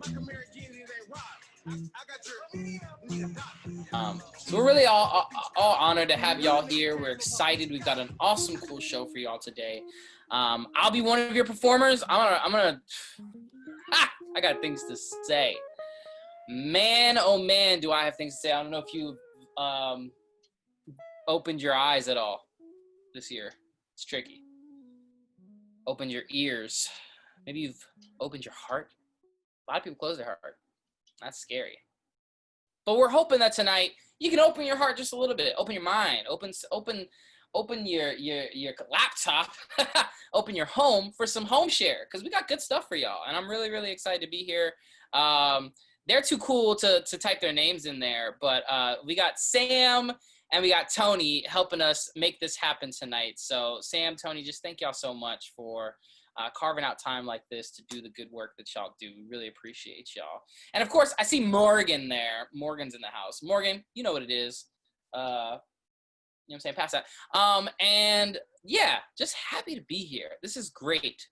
So we're really all honored to have y'all here. We're excited. We've got an awesome, cool show for y'all today. I'll be one of your performers. I got things to say. Man, oh man, do I have things to say. I don't know if you've opened your eyes at all this year. It's tricky. Open your ears. Maybe you've opened your heart. A lot of people close their heart. That's scary. But we're hoping that tonight you can open your heart just a little bit. Open your mind. Open your laptop. Open your home for some home share, because we got good stuff for y'all. And I'm really, really excited to be here. They're too cool to type their names in there. But we got Sam and we got Tony helping us make this happen tonight. So Sam, Tony, just thank y'all so much for carving out time like this to do the good work that y'all do. We really appreciate y'all. And of course, I see Morgan there. Morgan's in the house. Morgan, you know what it is. You know what I'm saying? Pass that. And yeah, just happy to be here. This is great.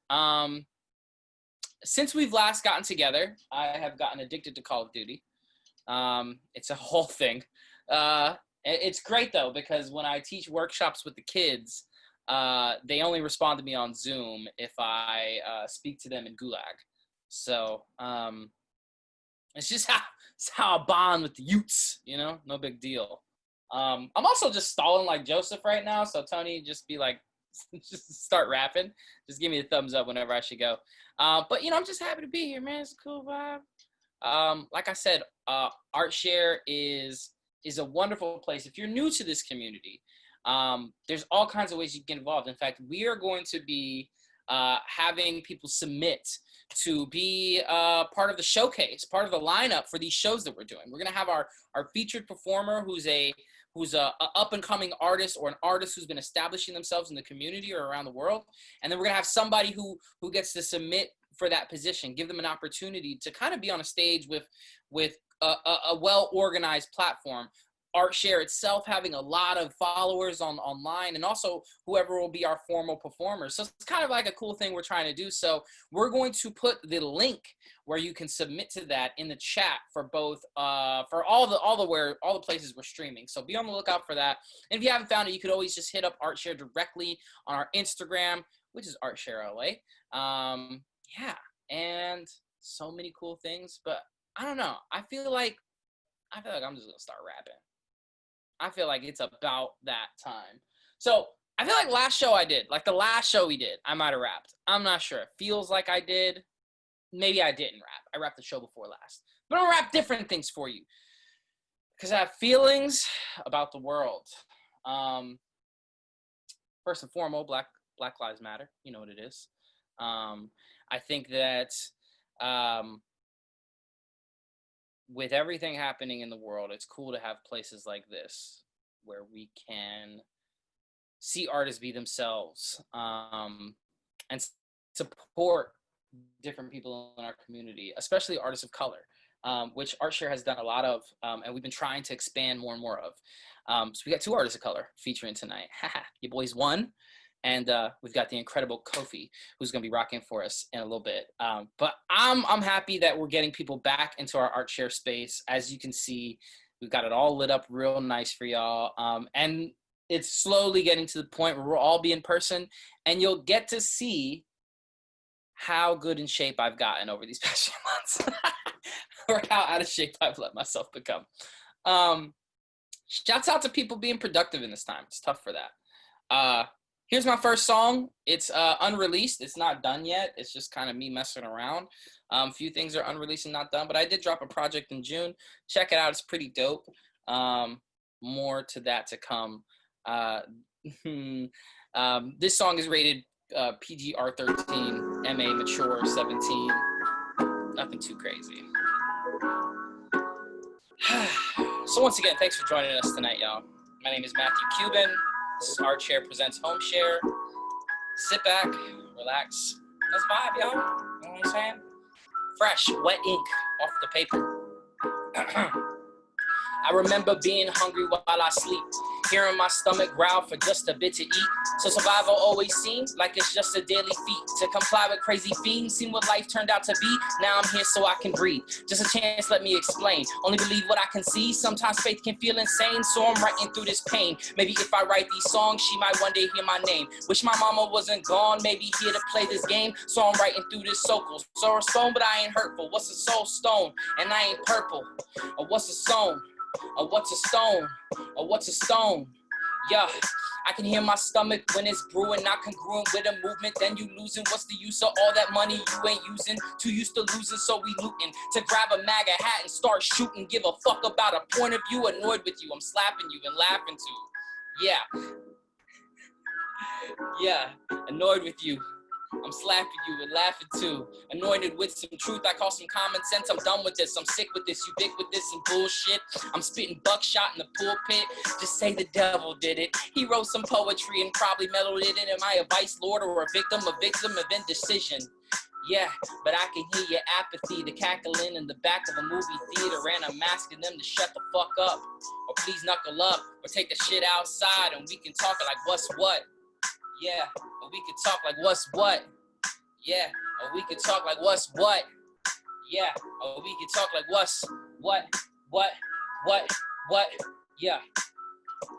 Since we've last gotten together, I have gotten addicted to Call of Duty. It's a whole thing. It's great though, because when I teach workshops with the kids, they only respond to me on Zoom if I speak to them in Gulag. So it's just how I bond with the Utes, you know, no big deal. I'm also just stalling like Joseph right now. So Tony, just be like, just start rapping. Just give me a thumbs up whenever I should go. But you know, I'm just happy to be here, man. It's a cool vibe. Like I said, ArtShare is a wonderful place. If you're new to this community, there's all kinds of ways you can get involved. In fact, we are going to be having people submit to be part of the showcase, part of the lineup for these shows that we're doing. We're going to have our featured performer who's a up-and-coming artist, or an artist who's been establishing themselves in the community or around the world. And then we're going to have somebody who gets to submit for that position, give them an opportunity to kind of be on a stage with a well-organized platform. ArtShare itself having a lot of followers online, and also whoever will be our formal performers. So it's kind of like a cool thing we're trying to do. So we're going to put the link where you can submit to that in the chat for both for all the places we're streaming. So be on the lookout for that. And if you haven't found it, you could always just hit up ArtShare directly on our Instagram, which is ArtShareLA. Yeah, and so many cool things. But I don't know. I feel like I'm just gonna start rapping. I feel like it's about that time. So I feel like the last show we did, I might have rapped. I'm not sure. It feels like I did. Maybe I didn't rap. I rapped the show before last. But I'm gonna rap different things for you, because I have feelings about the world. First and foremost, Black Lives Matter. You know what it is. I think that with everything happening in the world, it's cool to have places like this where we can see artists be themselves, and support different people in our community, especially artists of color, which ArtShare has done a lot of, and we've been trying to expand more and more of. So we got 2 artists of color featuring tonight. Your boys won. And we've got the incredible Kofi, who's going to be rocking for us in a little bit. But I'm happy that we're getting people back into our ArtShare space. As you can see, we've got it all lit up real nice for y'all. And it's slowly getting to the point where we'll all be in person, and you'll get to see how good in shape I've gotten over these past few months, or how out of shape I've let myself become. Shouts out to people being productive in this time. It's tough for that. Here's my first song. It's unreleased. It's not done yet. It's just kind of me messing around. A few things are unreleased and not done, but I did drop a project in June. Check it out. It's pretty dope. More to that to come. This song is rated PG-R13, MA Mature 17. Nothing too crazy. So once again, thanks for joining us tonight, y'all. My name is Matthew Cuban. This is ArtShare Presents Home Share. Sit back, relax. Let's vibe, y'all. You know what I'm saying? Fresh, wet ink off the paper. I remember being hungry while I sleep, Hearing my stomach growl for just a bit to eat. So survival always seems like it's just a daily feat. To comply with crazy fiends, seen what life turned out to be. Now I'm here so I can breathe. Just a chance, let me explain. Only believe what I can see. Sometimes faith can feel insane, so I'm writing through this pain. Maybe if I write these songs, she might one day hear my name. Wish my mama wasn't gone, maybe here to play this game. So I'm writing through this circle. So a stone, but I ain't hurtful. What's a soul stone? And I ain't purple. Or what's a stone? Or what's a stone? Or what's a stone? Yeah, I can hear my stomach when it's brewing, not congruent with a movement, then you losing. What's the use of all that money you ain't using? Too used to losing, so we looting. To grab a MAGA hat and start shooting. Give a fuck about a point of view, annoyed with you. I'm slapping you and laughing too. Yeah, annoyed with you. I'm slapping you and laughing too. Anointed with some truth, I call some common sense. I'm done with this, I'm sick with this ubiquitous and bullshit. I'm spitting buckshot in the pulpit. Just say the devil did it. He wrote some poetry and probably mellowed it in. Am I a vice lord or a victim of indecision? Yeah, but I can hear your apathy, the cackling in the back of a movie theater, and I'm asking them to shut the fuck up, or please knuckle up, or take the shit outside and we can talk like what's what. Yeah, or we could talk like what's what. Yeah, or we could talk like what's what. Yeah, or we could talk like what's what. Yeah,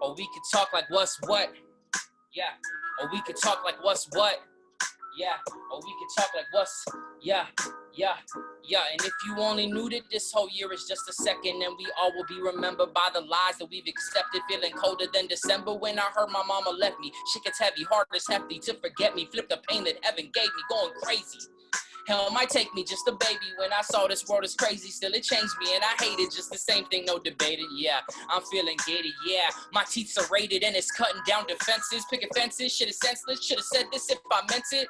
or we could talk like what's what. Yeah, or we could talk like what's what. Yeah, or we could talk like what's, yeah. And if you only knew that this whole year is just a second, and we all will be remembered by the lies that we've accepted. Feeling colder than December when I heard my mama left me. Shit gets heavy, heart is hefty to forget me. Flip the pain that heaven gave me, going crazy. Hell, it might take me just a baby. When I saw this world is crazy, still it changed me, and I hate it. Just the same thing, no debating. Yeah, I'm feeling giddy. Yeah, my teeth serrated and it's cutting down defenses. Picking fences, shit is senseless. Should've said this if I meant it,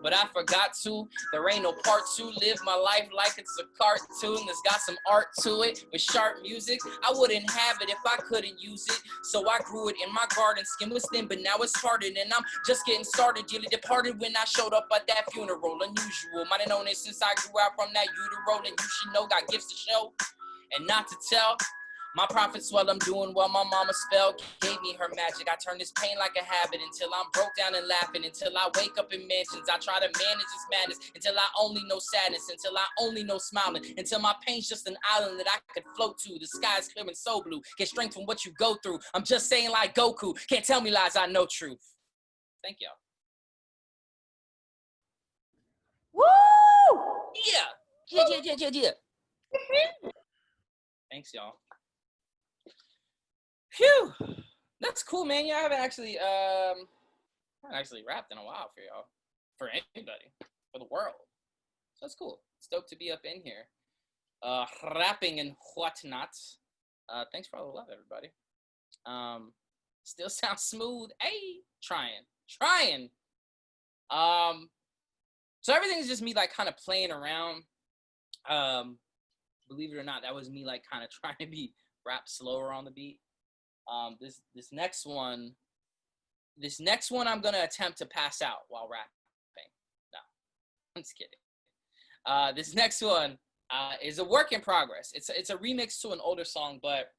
but I forgot to. There ain't no part two. Live my life like it's a cartoon that's got some art to it with sharp music. I wouldn't have it if I couldn't use it. So I grew it in my garden. Skin was thin, but now it's hardened, and I'm just getting started. Dearly departed when I showed up at that funeral. Unusual, might have known it since I grew out from that utero. And you should know, got gifts to show and not to tell. My prophets, well, I'm doing well. My mama spell gave me her magic. I turn this pain like a habit until I'm broke down and laughing. Until I wake up in mansions. I try to manage this madness until I only know sadness. Until I only know smiling. Until my pain's just an island that I could float to. The sky's clear and so blue. Get strength from what you go through. I'm just saying like Goku. Can't tell me lies, I know truth. Thank y'all. Woo! Yeah. Thanks, y'all. Phew, that's cool, man. Yeah, I haven't actually rapped in a while for y'all, for anybody, for the world. So that's cool. Stoked to be up in here, rapping and whatnot. Thanks for all the love, everybody. Still sounds smooth. Hey, trying. So everything is just me like kind of playing around. Believe it or not, that was me like kind of trying to be rap slower on the beat. This next one I'm gonna attempt to pass out while rapping. No, I'm just kidding. This next one is a work in progress. It's a remix to an older song, but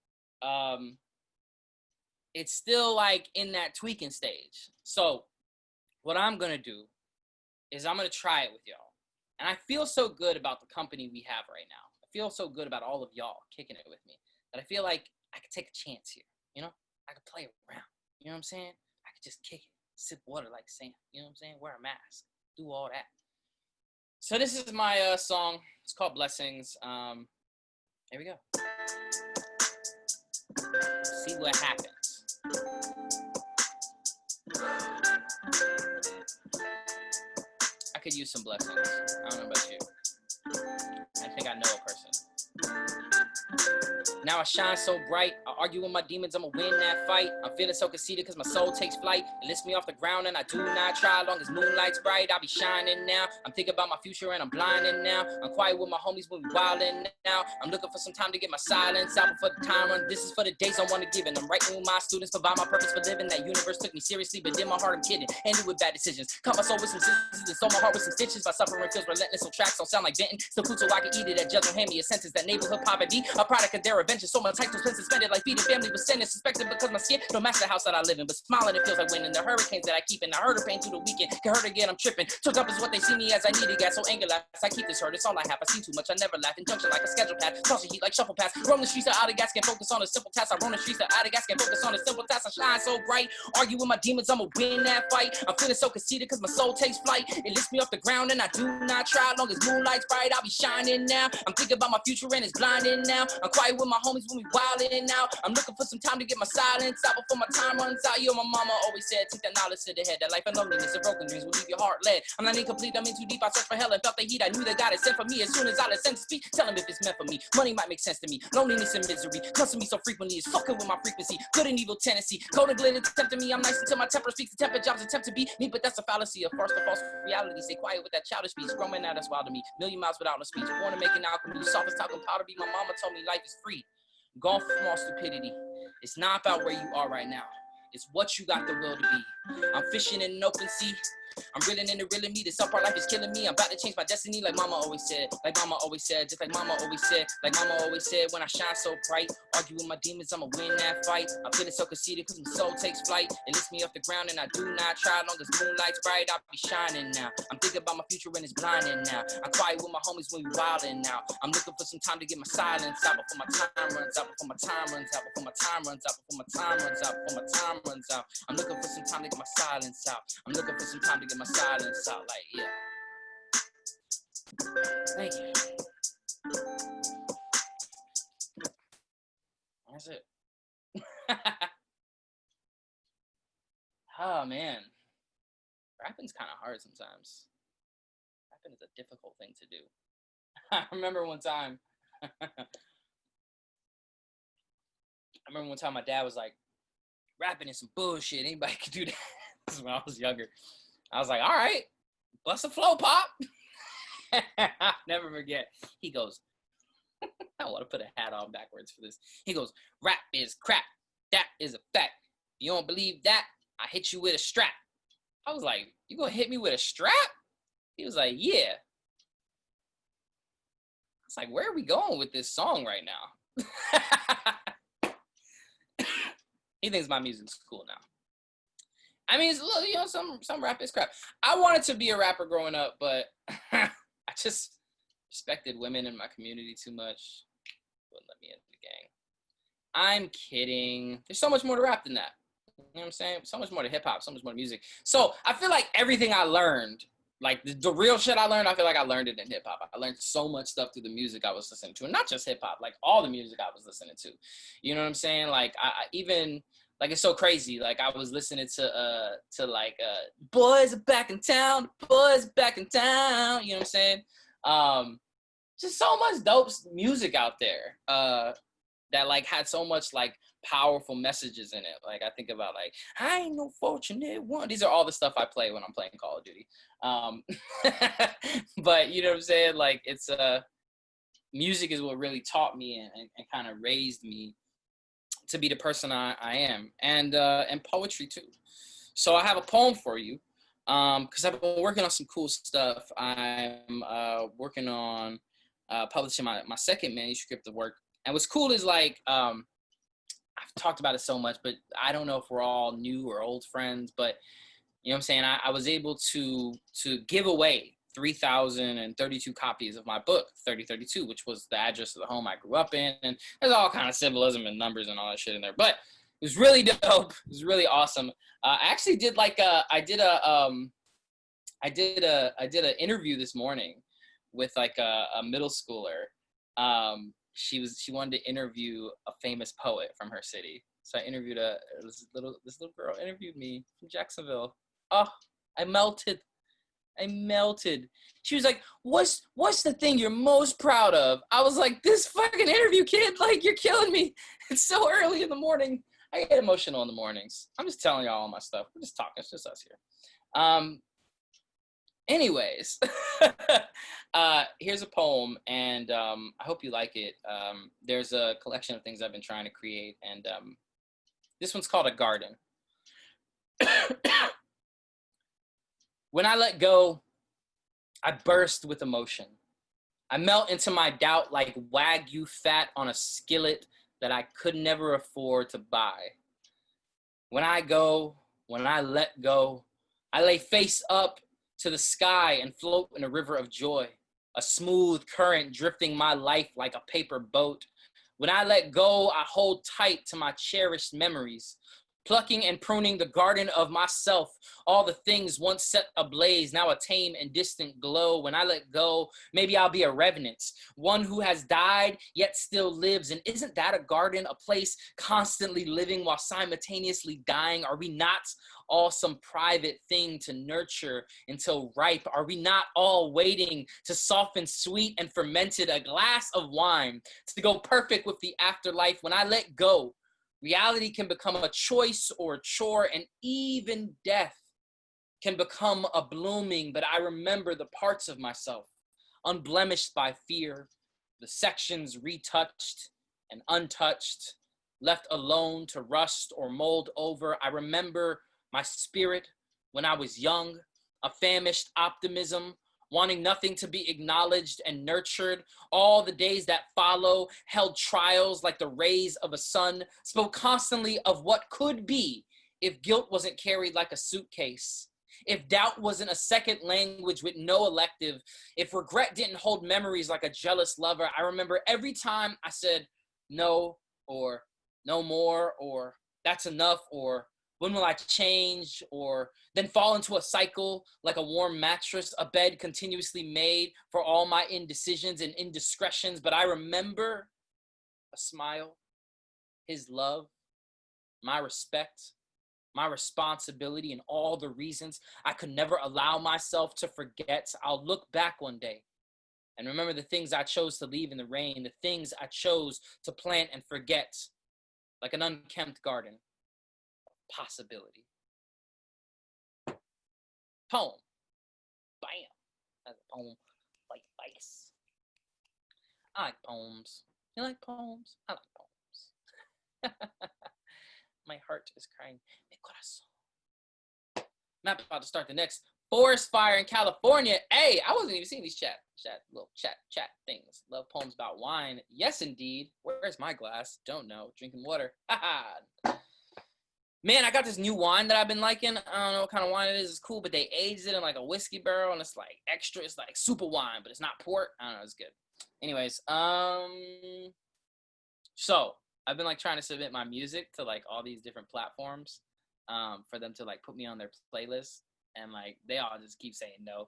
it's still like in that tweaking stage. So what I'm gonna do is I'm gonna try it with y'all, and I feel so good about the company we have right now. I feel so good about all of y'all kicking it with me that I feel like I could take a chance here. You know, I could play around. You know what I'm saying? I could just kick it, sip water like Sam. You know what I'm saying? Wear a mask, do all that. So this is my song. It's called Blessings. Here we go. See what happens. I could use some blessings. I don't know about you. I think I know a person. Now I shine so bright. I argue with my demons, I'ma win that fight. I'm feeling so conceited cause my soul takes flight. It lifts me off the ground and I do not try. Long as moonlight's bright, I'll be shining now. I'm thinking about my future and I'm blinding now. I'm quiet with my homies when we wildin' now. I'm looking for some time to get my silence out before the time run. This is for the days I wanna give, and I'm writing with my students, provide my purpose for living. That universe took me seriously, but in my heart I'm kidding. Ended with bad decisions. Cut my soul with some scissors and stole my heart with some stitches. My suffering feels relentless, so tracks don't sound like venting. Still cool so I can eat it. That judge don't hand me a sentence. That neighborhood poverty, a product of their event. vengeance. So my title's been suspended like feeding family was sentence. Suspected because my skin don't match the house that I live in. But smiling, it feels like winning. The hurricanes that I keep in. I heard her pain through the weekend. Get hurt again, I'm tripping. Took up is what they see me as. I needed gas, so anger laughs. I keep this hurt, it's all I have. I see too much, I never laugh. Injunction like a schedule pad. Tossing heat like shuffle pass. Roam the streets out of gas, can't focus on a simple task. I roam the streets out of gas, can't focus on a simple task. I shine so bright. Argue with my demons, I'ma win that fight. I'm feeling so conceited cause my soul takes flight. It lifts me off the ground and I do not try. Long as moonlight's bright, I'll be shining now. I'm thinking about my future and it's blinding now. I'm quiet with my homies when we wildin' now. I'm looking for some time to get my silence out before my time runs out. Yo, my mama always said, take that knowledge to the head. That life and loneliness and broken dreams will leave your heart lead. I'm not incomplete, I'm in too deep. I searched for hell and felt the heat. I knew that God had sent for me. As soon as I let sense speak, tell him if it's meant for me. Money might make sense to me. Loneliness and misery cussing me so frequently. It's fucking with my frequency. Good and evil tendency. Cold and glitter tempting me. I'm nice until my temper speaks. The temper jobs attempt to be me, but that's a fallacy. A farce, the false reality. Stay quiet with that childish speech. Growing out, that's wild to me. Million miles without no speech. Born to make an alchemy. Soft as talking powder be. My mama told me life is free. Gone from all stupidity. It's not about where you are right now. It's what you got the will to be. I'm fishing in an open sea. I'm reeling in the real me. This part life is killing me. I'm about to change my destiny like mama always said. Like mama always said. Just like mama always said. Like mama always said. When I shine so bright, argue with my demons, I'ma win that fight. I'm feeling so conceited cause my soul takes flight. It lifts me off the ground and I do not try. Long as moonlight's bright, I'll be shining now. I'm thinking about my future and it's blinding now. I'm quiet with my homies when we wildin' now. I'm looking for some time to get my silence out before my time runs out. Before my time runs out. Before my time runs out. Before my time runs out. Before my time runs out. I'm looking for some time to get my silence out. I'm looking for some time to get my silence out. Like, yeah. Thank you. That's it. Oh, man. Rapping's kind of hard sometimes. Rapping is a difficult thing to do. I remember one time my dad was like, rapping is some bullshit. Anybody can do that. This is when I was younger. I was like, all right, bust a flow, Pop. I'll never forget. He goes, I want to put a hat on backwards for this. He goes, rap is crap. That is a fact. You don't believe that? I hit you with a strap. I was like, you gonna hit me with a strap? He was like, yeah. I was like, where are we going with this song right now? He thinks my music's cool now. I mean, it's, you know, some rap is crap. I wanted to be a rapper growing up, but I just respected women in my community too much. Wouldn't let me into the gang. I'm kidding. There's so much more to rap than that. You know what I'm saying? So much more to hip hop, so much more to music. So I feel like everything I learned, like the real shit I learned, I feel like I learned it in hip hop. I learned so much stuff through the music I was listening to, and not just hip hop, like all the music I was listening to. You know what I'm saying? Like I even. Like, it's so crazy. Like, I was listening to Boys Are Back in Town, Boys Are Back in Town. You know what I'm saying? Just so much dope music out there that, like, had so much, like, powerful messages in it. Like, I think about, like, I ain't no fortunate one. These are all the stuff I play when I'm playing Call of Duty. But, you know what I'm saying? Like, it's, music is what really taught me and kind of raised me to be the person I am, and poetry too. So I have a poem for you, because I've been working on some cool stuff. I'm working on publishing my second manuscript of work, and what's cool is, like, I've talked about it so much, but I don't know if we're all new or old friends, but you know what I'm saying, I was able to give away 3,032 copies of my book, 3032, which was the address of the home I grew up in. And there's all kind of symbolism and numbers and all that shit in there. But it was really dope. It was really awesome. I actually did I did an interview this morning with like a middle schooler. She wanted to interview a famous poet from her city. So I interviewed this little girl interviewed me from Jacksonville. Oh, I melted. She was like, what's the thing you're most proud of? I was like, this fucking interview, kid. Like, you're killing me. It's so early in the morning. I get emotional in the mornings. I'm just telling y'all all my stuff. We're just talking. It's just us here. Anyways, here's a poem, and I hope you like it. There's a collection of things I've been trying to create, and this one's called A Garden. When I let go, I burst with emotion. I melt into my doubt like Wagyu fat on a skillet, that I could never afford to buy. When I go, when I let go, I lay face up to the sky and float in a river of joy, a smooth current drifting my life like a paper boat. When I let go, I hold tight to my cherished memories, plucking and pruning the garden of myself, all the things once set ablaze, now a tame and distant glow. When I let go, maybe I'll be a revenant, one who has died yet still lives. And isn't that a garden, a place constantly living while simultaneously dying? Are we not all some private thing to nurture until ripe? Are we not all waiting to soften sweet and fermented, a glass of wine to go perfect with the afterlife? When I let go, reality can become a choice or a chore, and even death can become a blooming. But I remember the parts of myself unblemished by fear, the sections retouched and untouched, left alone to rust or mold over. I remember my spirit when I was young, a famished optimism, wanting nothing to be acknowledged and nurtured. All the days that follow held trials like the rays of a sun, spoke constantly of what could be if guilt wasn't carried like a suitcase, if doubt wasn't a second language with no elective, if regret didn't hold memories like a jealous lover. I remember every time I said no, or no more, or that's enough, or when will I change, or then fall into a cycle like a warm mattress, a bed continuously made for all my indecisions and indiscretions. But I remember a smile, his love, my respect, my responsibility, and all the reasons I could never allow myself to forget. I'll look back one day and remember the things I chose to leave in the rain, the things I chose to plant and forget, like an unkempt garden. Possibility. Poem. Bam. That's a poem like ice. I like poems. You like poems? I like poems. My heart is crying. Mi corazón. I'm about to start the next forest fire in California. Hey, I wasn't even seeing these little chat things. Love poems about wine. Yes, indeed. Where's my glass? Don't know. Drinking water. Haha. Man, I got this new wine that I've been liking. I don't know what kind of wine it is. It's cool, but they aged it in like a whiskey barrel, and it's like extra. It's like super wine, but it's not port. I don't know. It's good. Anyways, so I've been like trying to submit my music to like all these different platforms, for them to like put me on their playlist, and like they all just keep saying no.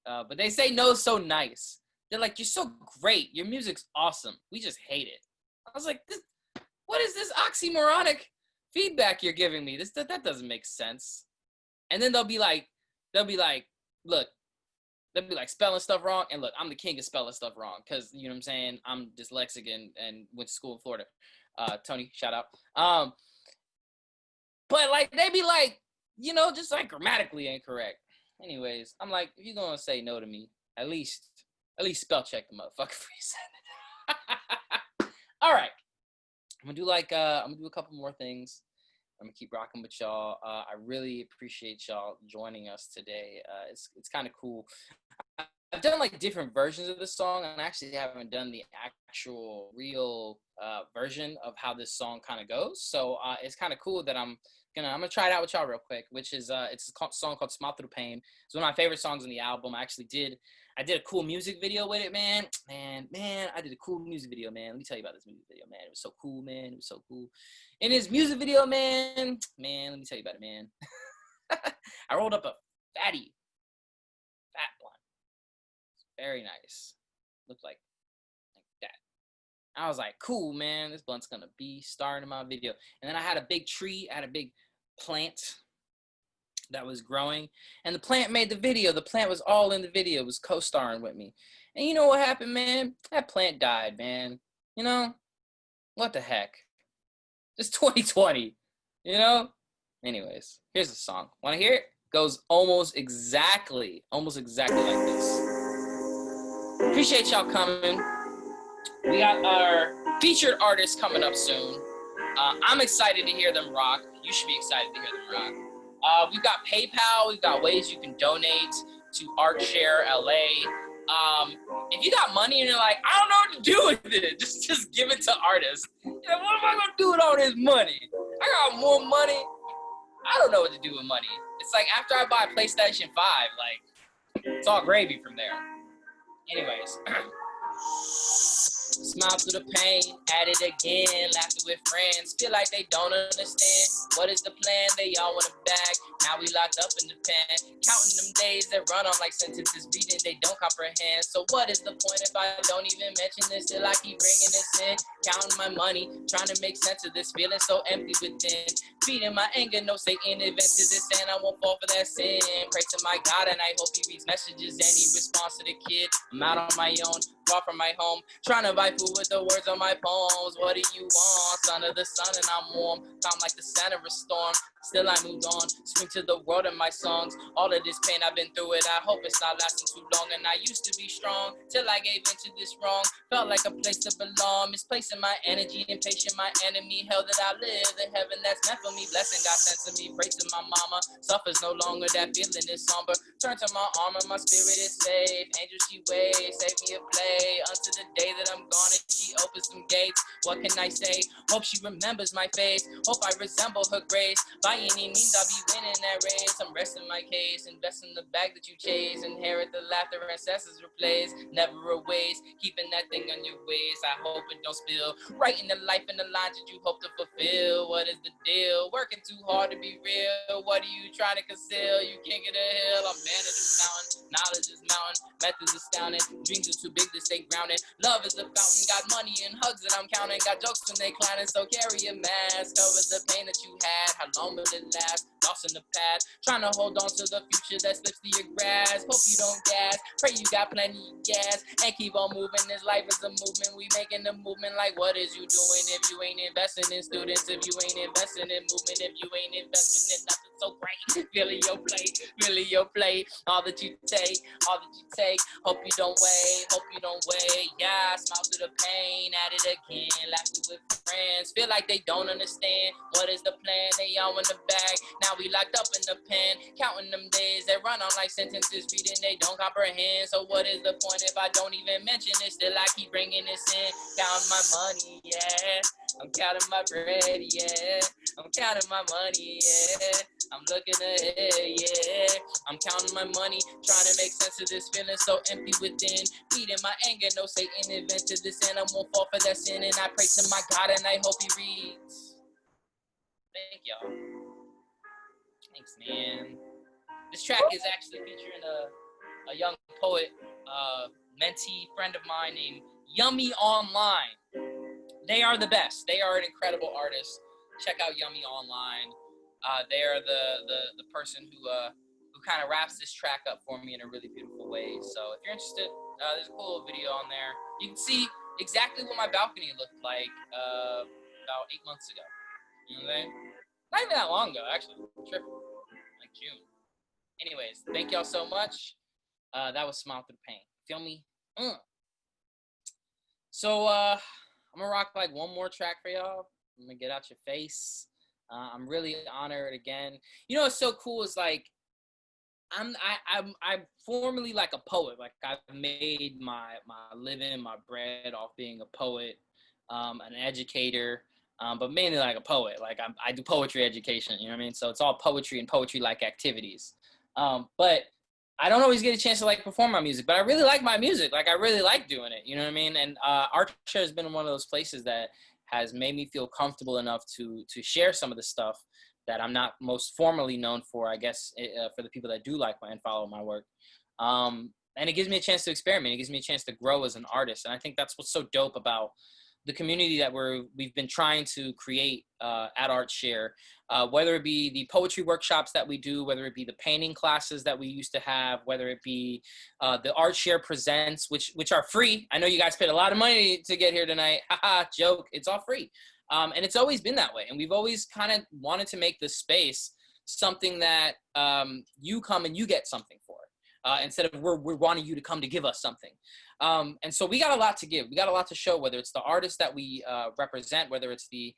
But they say no so nice. They're like, you're so great. Your music's awesome. We just hate it. I was like, what is this oxymoronic feedback you're giving me? That doesn't make sense. And then they'll be like, look, they'll be like spelling stuff wrong. And look, I'm the king of spelling stuff wrong, because you know what I'm saying, I'm dyslexic and went to school in Florida. Tony, shout out. But like they be like, you know, just like grammatically incorrect. Anyways, I'm like, if you're gonna say no to me, at least spell check the motherfucker for you. All right. I'm gonna do a couple more things. I'm gonna keep rocking with y'all. I really appreciate y'all joining us today. It's kind of cool. I've done like different versions of this song, and I actually haven't done the actual real version of how this song kind of goes. So it's kind of cool that I'm gonna try it out with y'all real quick, which is it's a song called "Smile Through Pain." It's one of my favorite songs on the album. I did a cool music video with it, man. I did a cool music video, man. Let me tell you about this music video, man. It was so cool, man. It was so cool. In his music video, man, let me tell you about it, man. I rolled up a fat blunt. Very nice. Looked like that. I was like, cool, man. This blunt's gonna be starring in my video. And then I had a big tree. I had a big plant that was growing, and the plant made the video. The plant was all in the video. It was co-starring with me. And you know what happened, man? That plant died, man. You know, what the heck? It's 2020, you know? Anyways, here's the song. Want to hear it? Goes almost exactly like this. Appreciate y'all coming. We got our featured artists coming up soon. I'm excited to hear them rock. You should be excited to hear them rock. We've got PayPal. We've got ways you can donate to ArtShare LA. If you got money and you're like, I don't know what to do with it. Just give it to artists. You know, what am I gonna do with all this money? I got more money. I don't know what to do with money. It's like after I buy a PlayStation 5, like it's all gravy from there. Anyways. Smile through the pain, at it again, laughing with friends. Feel like they don't understand. What is the plan? They all want it back. Now we locked up in the pen. Counting them days that run on like sentences reading they don't comprehend. So what is the point if I don't even mention this? Still I keep bringing this in. Counting my money, trying to make sense of this feeling so empty within. Feeding my anger, no Satan invented this and I won't fall for that sin. Pray to my God and I hope he reads messages and he responds to the kid. I'm out on my own, far from my home, trying to buy food with the words on my poems. What do you want? Son of the sun and I'm warm. Calm like the center of a storm. Still I moved on. Swing to the world in my songs. All of this pain I've been through it. I hope it's not lasting too long. And I used to be strong till I gave into this wrong. Felt like a place to belong. Misplacing my energy, impatient my enemy. Hell that I live. The heaven that's meant for me. Blessing God sent to me. Pray to my mama. Suffers no longer. That feeling is somber. Turn to my armor. My spirit is safe. Angel she waits. Save me a play. Until the day that I'm gone and she opens some gates. What can I say? Hope she remembers my face. Hope I resemble her grace. By any means I'll be winning that race. I'm resting my case. Invest in the bag that you chase. Inherit the laughter ancestors replace. Never a waste. Keeping that thing on your waist. I hope it don't spill. Writing the life in the lines that you hope to fulfill. What is the deal? Working too hard to be real. What are you trying to conceal? You can't get a hill. I'm man of the mountain. Knowledge is mountain. Methods astounding. Dreams are too big to stay grounded. Love is a fountain. Got money and hugs that I'm counting. Got jokes when they clowning. So carry a mask. Cover the pain that you had. How long will it last? Lost in the past. Trying to hold on to the future that slips through your grasp. Hope you don't gas. Pray you got plenty of gas. And keep on moving. This life is a movement. We making the movement. Like what is you doing if you ain't investing in students? If you ain't investing in movement? If you ain't investing in nothing so great. Feeling your plate. Feeling your plate. All that you take. All that you take. Hope you don't wait. Hope you don't wait. Yeah, smile through the pain. At it again. Laughing with friends. Feel like they don't understand. What is the plan? They all in the bag. Now we locked up in the pen. Counting them days that run on like sentences. Reading they don't comprehend. So what is the point if I don't even mention it? Still I keep bringing this in. Counting my money, yeah. I'm counting my bread, yeah. I'm counting my money, yeah. I'm looking ahead, yeah. I'm counting my money, trying to make sense of this feeling so empty within. Feeding my anger, no Satan invented this and I won't fall for that sin. And I pray to my God and I hope he reads. Thank y'all. Thanks, man. This track is actually featuring a young poet, mentee friend of mine named Yummy Online. They are the best. They are an incredible artist. Check out Yummy Online. They are the person who kind of wraps this track up for me in a really beautiful way. So if you're interested, there's a cool little video on there. You can see exactly what my balcony looked like about 8 months ago. You know what I mean? Not even that long ago, actually. Tripping. Like June. Anyways, thank y'all so much. That was Smile Through the Pain. Feel me? So I'm gonna rock like one more track for y'all. I'm gonna get out your face. I'm really honored again. You know what's so cool is like I'm formerly like a poet. Like I've made my living, my bread off being a poet, an educator, but mainly like a poet. Like I do poetry education. You know what I mean? So it's all poetry and poetry-like activities. But I don't always get a chance to like perform my music, but I really like my music. Like I really like doing it. You know what I mean? And Art Share has been one of those places that has made me feel comfortable enough to share some of the stuff that I'm not most formally known for, I guess, for the people that do like and follow my work. And it gives me a chance to experiment. It gives me a chance to grow as an artist. And I think that's what's so dope about the community that we've been trying to create at Art Share, whether it be the poetry workshops that we do, whether it be the painting classes that we used to have, whether it be the Art Share Presents, which are free. I know you guys paid a lot of money to get here tonight. Haha, joke. It's all free. And it's always been that way. And we've always kind of wanted to make this space something that you come and you get something for it. Instead of we're wanting you to come to give us something. And so we got a lot to give. We got a lot to show, whether it's the artists that we represent, whether it's the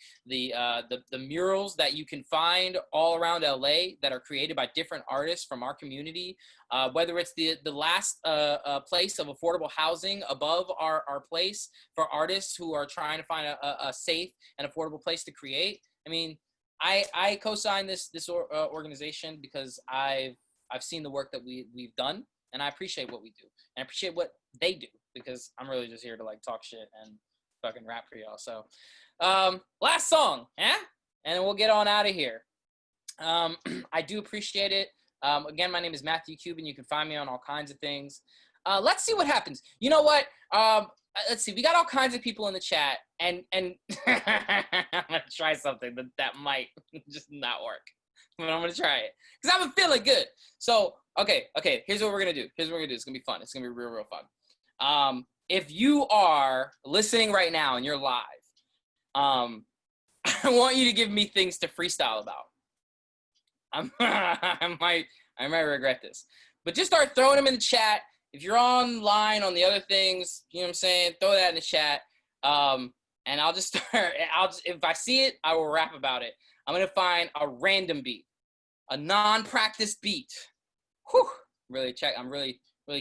murals that you can find all around LA that are created by different artists from our community, whether it's the last place of affordable housing above our place for artists who are trying to find a safe and affordable place to create. I mean, I co-signed this organization because I've seen the work that we've done, and I appreciate what we do, and I appreciate what they do, because I'm really just here to like talk shit and fucking rap for y'all. So last song, and then we'll get on out of here. I do appreciate it. Again, my name is Matthew Cuban. You can find me on all kinds of things. Let's see what happens. You know what? Let's see. We got all kinds of people in the chat, and I'm gonna try something that might just not work, but I'm gonna try it because I've been feeling good. So okay. Here's what we're gonna do. It's gonna be fun. It's gonna be real fun. If you are listening right now and you're live, I want you to give me things to freestyle about. I might regret this, but just start throwing them in the chat. If you're online on the other things, you know what I'm saying, throw that in the chat. And I'll just start. If I see it, I will rap about it. I'm gonna find a random beat, a non-practiced beat. Whew, I'm really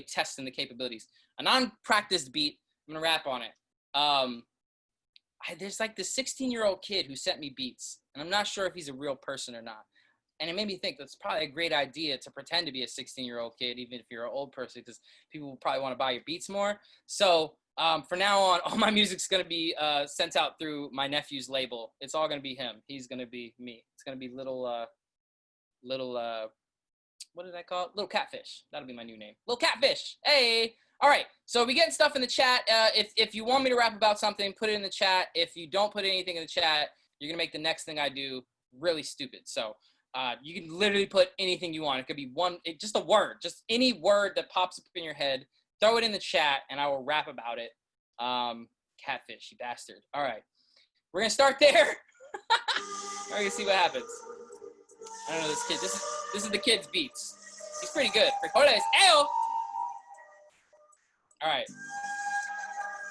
testing the capabilities. A non-practiced beat. I'm gonna rap on it. There's like this 16-year-old kid who sent me beats, and I'm not sure if he's a real person or not. And it made me think that's probably a great idea to pretend to be a 16-year-old kid, even if you're an old person, because people will probably want to buy your beats more. So for now on, all my music's going to be sent out through my nephew's label. It's all going to be him. He's going to be me. It's going to be little, what did I call it? Little Catfish. That'll be my new name. Little Catfish. Hey. All right. So we getting stuff in the chat. If you want me to rap about something, put it in the chat. If you don't put anything in the chat, you're going to make the next thing I do really stupid. So you can literally put anything you want. It could be just a word, just any word that pops up in your head. Throw it in the chat, and I will rap about it. Catfish, you bastard. All right, we're gonna start there. We're gonna see what happens. I don't know this kid. This is the kid's beats. He's pretty good. Frijoles, ayo. All right.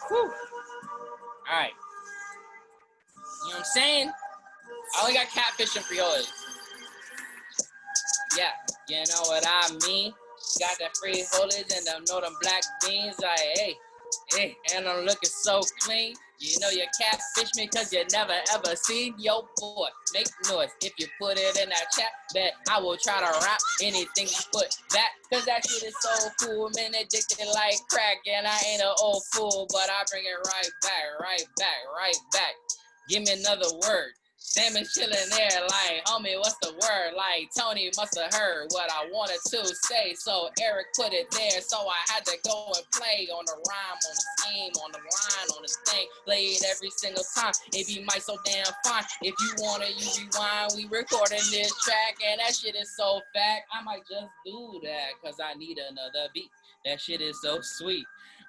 Whew. All right. You know what I'm saying? I only got catfish and frijoles. Yeah, you know what I mean. Got that frijoles and them know them black beans. Like, hey, and I'm looking so clean. You know you catfish me cause you never ever seen your boy. Make noise if you put it in that chat. Bet I will try to rap anything you put that. Cause that shit is so cool, man, addicted like crack. And I ain't an old fool, but I bring it right back. Give me another word. Sam is chilling there like, homie, what's the word? Like, Tony must have heard what I wanted to say. So Eric put it there, so I had to go and play on the rhyme, on the scheme, on the line, on the thing. Play it every single time. It be might so damn fine. If you want it, you rewind. We recording this track, and that shit is so fat. I might just do that, cause I need another beat. That shit is so sweet.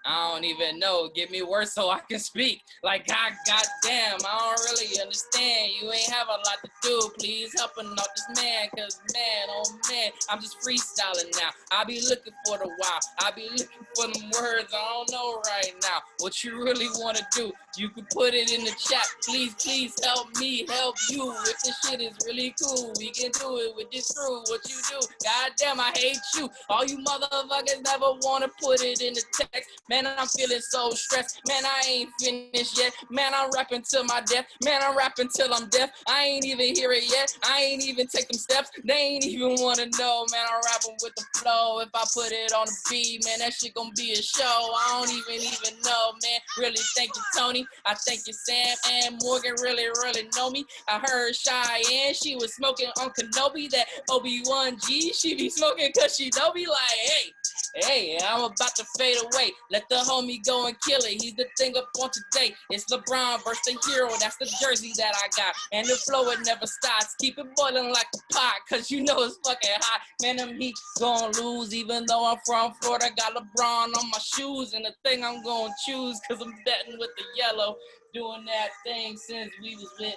I don't even know. Give me words so I can speak. Like, goddamn, I don't really understand. You ain't have a lot to do. Please helping out this man, cause man, oh man, I'm just freestyling now. I be looking for the wow. I be looking for them words. I don't know right now what you really want to do. You can put it in the chat. Please help me help you. If this shit is really cool, we can do it with this crew. What you do? Goddamn, I hate you. All you motherfuckers never want to put it in the text. Man, I'm feeling so stressed. Man, I ain't finished yet. Man, I'm rapping till my death. Man, I'm rapping till I'm deaf. I ain't even hear it yet. I ain't even take them steps. They ain't even want to know. Man, I'm rapping with the flow. If I put it on the beat, man, that shit gonna be a show. I don't even know, man. Really thank you, Tony. I thank you, Sam and Morgan. Really know me. I heard Cheyenne. She was smoking on Kenobi. That Obi-Wan G. She be smoking cause she know me like, hey, I'm about to fade away. Let the homie go and kill it. He's the thing up on today. It's LeBron versus the hero. That's the jersey that I got. And the flow, it never stops. Keep it boiling like a pot, cause you know it's fucking hot. Man, them Heat gon' lose, even though I'm from Florida. Got LeBron on my shoes, and the thing I'm gonna choose, cause I'm betting with the yellow. Doing that thing since we was with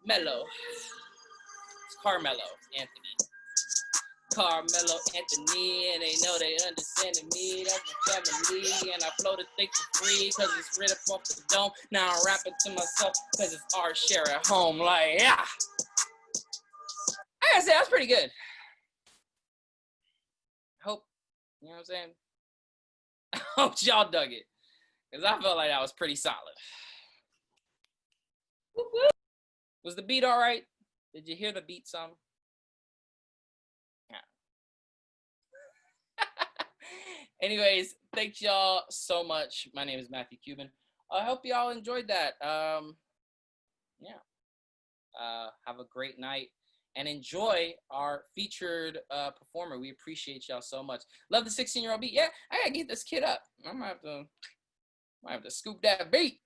Melo. It's Carmelo Anthony. Carmelo Anthony, and they know they understanding me. That's my family, and I flow the thing for free, cause it's right up off the dome. Now I'm rapping to myself, cause it's our share at home. Like, yeah. I gotta say, that's pretty good. Hope, you know what I'm saying? I hope y'all dug it, cause I felt like that was pretty solid. Was the beat all right? Did you hear the beat some? Yeah. Anyways, thank y'all so much. My name is Matthew Cuban. I hope y'all enjoyed that. Yeah. Have a great night and enjoy our featured performer. We appreciate y'all so much. Love the 16-year-old beat. Yeah, I gotta get this kid up. I might have to scoop that beat.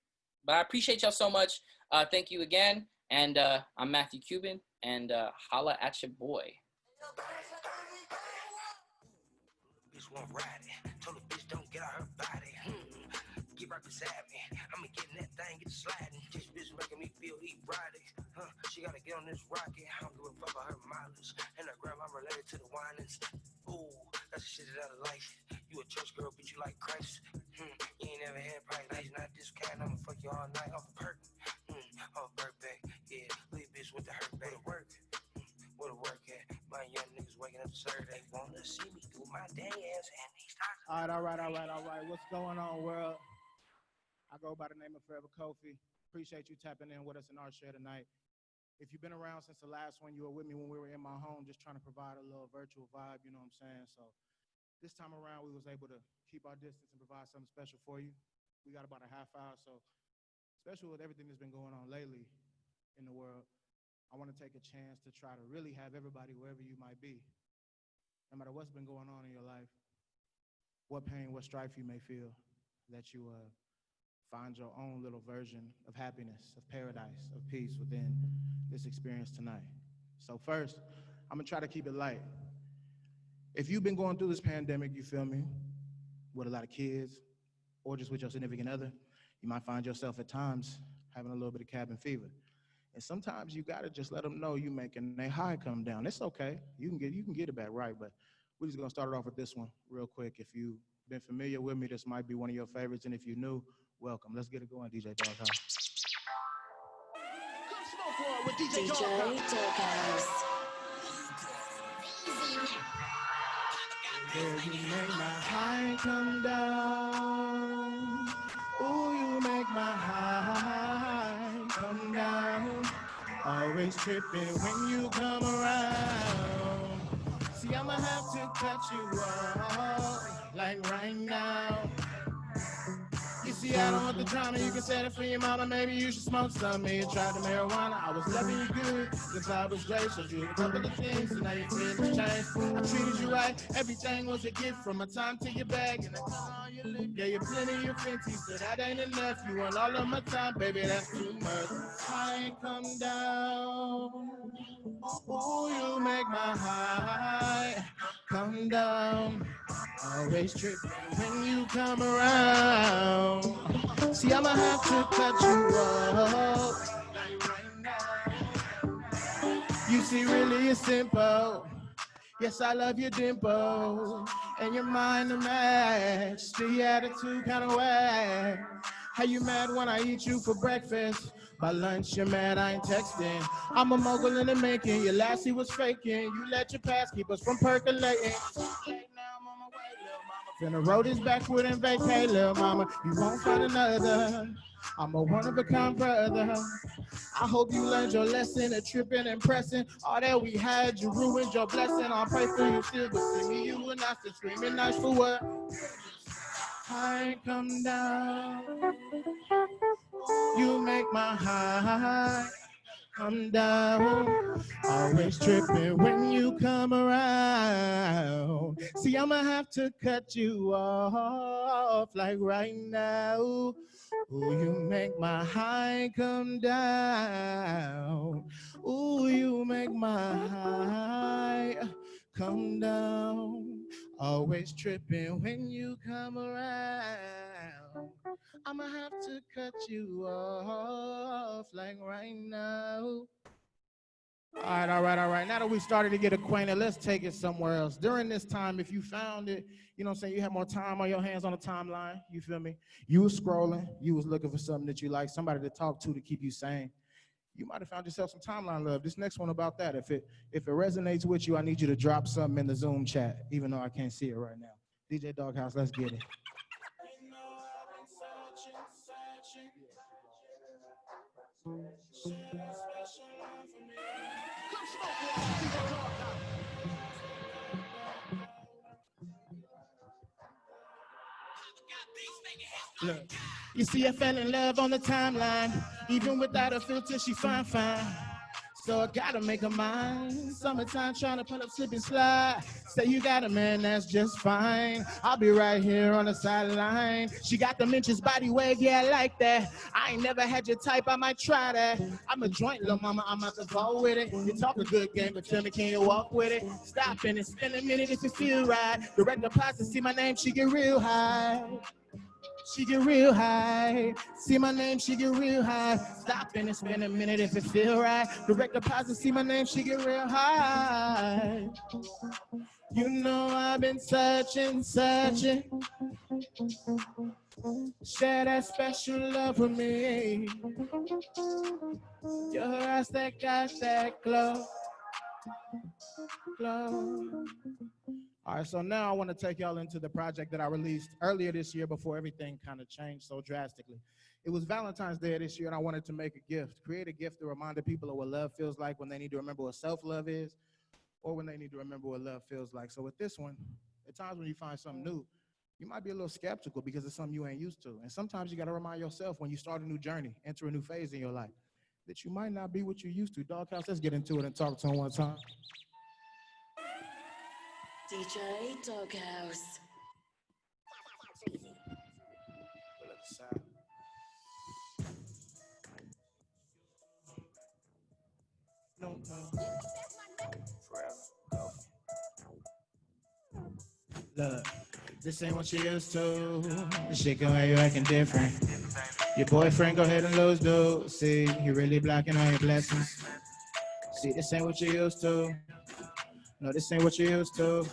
But I appreciate y'all so much. Thank you again. And I'm Matthew Cuban, and holla at your boy. Bitch won't ride it. Told the bitch don't get out her body. Get right beside me. I'ma get in that thing, get sliding. This bitch making me feel erotic. She gotta get on this rocket. I don't give a fuck about her mileage. And her grandma related to the whinings. Ooh, that's the shit that I like. You a church girl, but you like Christ. You ain't never had pride. Nice, not this kind. I'ma fuck you all night off perk. Off perk back. Yeah, leave bitch with the hurt back. Work. Where the work at? My young niggas waking up Saturday. Wanna see me do my dance and they start. All right. What's going on, world? I go by the name of ForeverKofi. Appreciate you tapping in with us in our share tonight. If you've been around since the last one, you were with me when we were in my home, just trying to provide a little virtual vibe, you know what I'm saying? So this time around, we was able to keep our distance and provide something special for you. We got about a half hour, so especially with everything that's been going on lately in the world, I want to take a chance to try to really have everybody, wherever you might be, no matter what's been going on in your life, what pain, what strife you may feel, that you find your own little version of happiness, of paradise, of peace within this experience tonight. So first, I'm gonna try to keep it light. If you've been going through this pandemic, you feel me, with a lot of kids, or just with your significant other, you might find yourself at times having a little bit of cabin fever. And sometimes you gotta just let them know you making their high come down. It's okay. You can get it back right, but we're just gonna start it off with this one real quick. If you've been familiar with me, this might be one of your favorites, and if you're new, welcome. Let's get it going, DJ Doghouse. With DJ Doghouse. Yeah, you make my high come down. Ooh, you make my high come down. Always tripping when you come around. See, I'ma have to cut you off, like right now. You see, I don't want the drama, you can set it for your mama. Maybe you should smoke some, maybe try the marijuana. I was loving you good, since I was great. Showed you a couple of things, and now your feelings changed. I treated you right, everything was a gift. From my time to your bag, and I cut on your lip. Gave you plenty of Fenty, so that ain't enough. You want all of my time, baby, that's too much. I ain't come down. Ooh, you make my high come down. Always tripping when you come around. See, I'ma have to cut you off. Like right now. You see, really it's simple. Yes, I love your dimple. And your mind to match. Still your attitude kind of whack. How you mad when I eat you for breakfast? By lunch, you're mad I ain't texting. I'm a mogul in the making. Your lassie was faking. You let your past keep us from percolating. Finna roll this backward and vacate, little mama. You won't find another. I'm a one-of-a-kind brother. I hope you learned your lesson of tripping and pressing. All that we had, you ruined your blessing. I'll pray for you still, but see me, you and I still screaming nice for what? I come down. You make my high come down. Always tripping when you come around. See, I'ma have to cut you off like right now. Ooh, you make my high come down. Ooh, you make my high come down. Always tripping when you come around. I'ma have to cut you off like right now. All right. Now that we started to get acquainted, let's take it somewhere else. During this time, if you found it, you know what I'm saying, you have more time on your hands on the timeline, you feel me? You was scrolling, you was looking for something that you like, somebody to talk to keep you sane. You might have found yourself some timeline love. This next one about that. If it resonates with you, I need you to drop something in the Zoom chat, even though I can't see it right now. DJ Doghouse, let's get it. Look, you see, I fell in love on the timeline. Even without a filter, she fine, fine. So I gotta make her mine. Summertime trying to pull up, slip and slide. Say you got a man, that's just fine. I'll be right here on the sideline. She got the inches body wave, yeah, I like that. I ain't never had your type, I might try that. I'm a joint, little mama, I'm about to go with it. You talk a good game, but tell me, can you walk with it? Stop in and spend a minute if you feel right. Direct deposit, see my name, she get real high. She get real high. See my name, she get real high. Stop in and spend a minute if it feel right. Direct deposit, see my name, she get real high. You know I've been searching. Share that special love with me. Your eyes that got that glow. All right, so now I want to take y'all into the project that I released earlier this year before everything kind of changed so drastically. It was Valentine's Day this year, and I wanted to make a gift, create a gift to remind the people of what love feels like when they need to remember what self-love is, or when they need to remember what love feels like. So with this one, at times when you find something new, you might be a little skeptical because it's something you ain't used to. And sometimes you got to remind yourself when you start a new journey, enter a new phase in your life, that you might not be what you used to. Doghouse, let's get into it and talk to him one time. DJ Doghouse. No. Forever. Kofi. Look, this ain't what you used to. This shit gon' have you acting different. Your boyfriend go ahead and lose, dude. See, he really blocking all your blessings. See, this ain't what you used to. No, this ain't what you used to.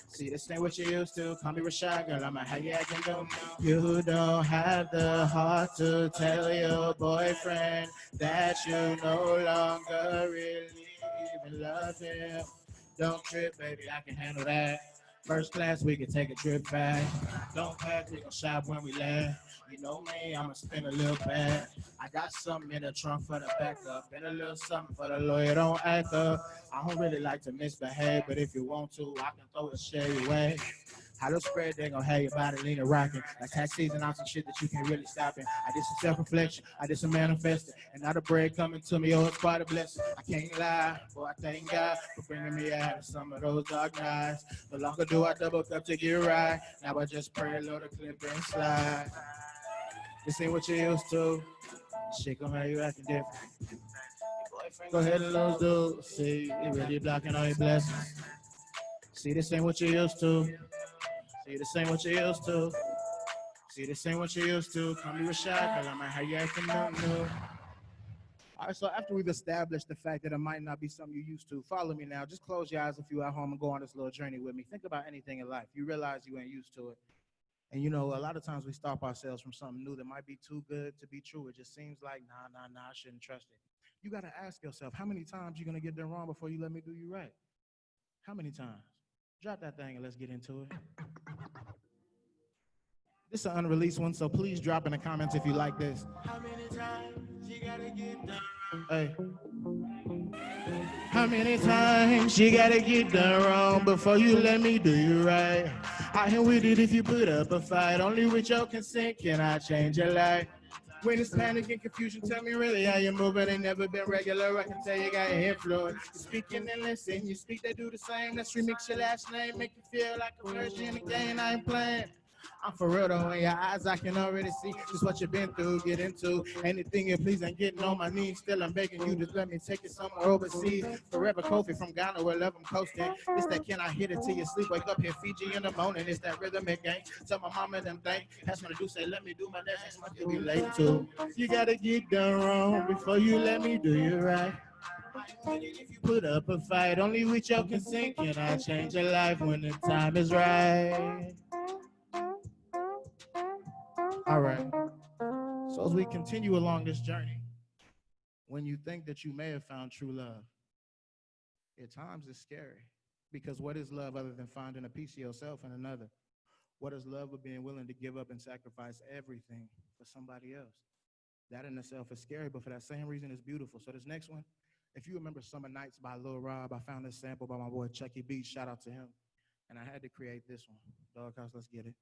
See, this ain't what you used to. Call me Rashad, girl, I'ma how you acting, don't know. You don't have the heart to tell your boyfriend that you no longer really even love him. Don't trip, baby, I can handle that. First class, we can take a trip back. Don't pack, we can shop when we land. You know me, I'ma spend a little bag. I got something in the trunk for the backup, and a little something for the lawyer, don't act up. I don't really like to misbehave, but if you want to, I can throw a shade away. How those spread, they gonna have your body leaning rocking. Like tax season on some shit that you can't really stop it. I did some self-reflection, I did some manifesting. And now the bread coming to me, oh, it's quite a blessing. I can't lie, boy, I thank God for bringing me out of some of those dark nights. No longer do I double up to get right. Now I just pray, Lord, a clip and slide. This ain't what you used to. Shit gonna have you acting different. Go ahead and lose, dude. See, you really blocking all your blessings. See, this ain't what you used to. See, this ain't what you used to. See, this ain't what you used to. Call me Rashad, cause I'm like, how you acting new? All right, so after we've established the fact that it might not be something you used to, follow me now. Just close your eyes if you're at home and go on this little journey with me. Think about anything in life. You realize you ain't used to it. And you know, a lot of times we stop ourselves from something new that might be too good to be true. It just seems like, nah, I shouldn't trust it. You got to ask yourself, how many times you going to get done wrong before you let me do you right? How many times? Drop that thing and let's get into it. This is an unreleased one, so please drop in the comments if you like this. How many times you got to get done wrong? Hey. How many times you gotta get done wrong before you let me do you right? I ain't with it if you put up a fight. Only with your consent can I change your life. When it's panic and confusion, tell me really how you're moving. Ain't never been regular, I can tell you got influence. You speaking and listen, you speak, they do the same. Let's remix your last name, make you feel like a virgin in a game I ain't playing. I'm for real though, in your eyes I can already see just what you've been through, get into anything you please. I'm getting on my knees, still I'm begging you to let me take it somewhere overseas. Forever Kofi from Ghana, where love I'm coasting. It's that can I hit it till you sleep, wake up here Fiji in the morning. It's that rhythmic gang, tell my mama them thing. That's what I do, say let me do my next, that's what you be late to. You gotta get done wrong before you let me do you right. If you put up a fight, only with your consent can I change your life when the time is right. All right. So as we continue along this journey, when you think that you may have found true love, at times it's scary. Because what is love other than finding a piece of yourself in another? What is love but being willing to give up and sacrifice everything for somebody else? That in itself is scary, but for that same reason, it's beautiful. So this next one, if you remember Summer Nights by Lil Rob, I found this sample by my boy Chucky B. Shout out to him. And I had to create this one. Doghouse, let's get it.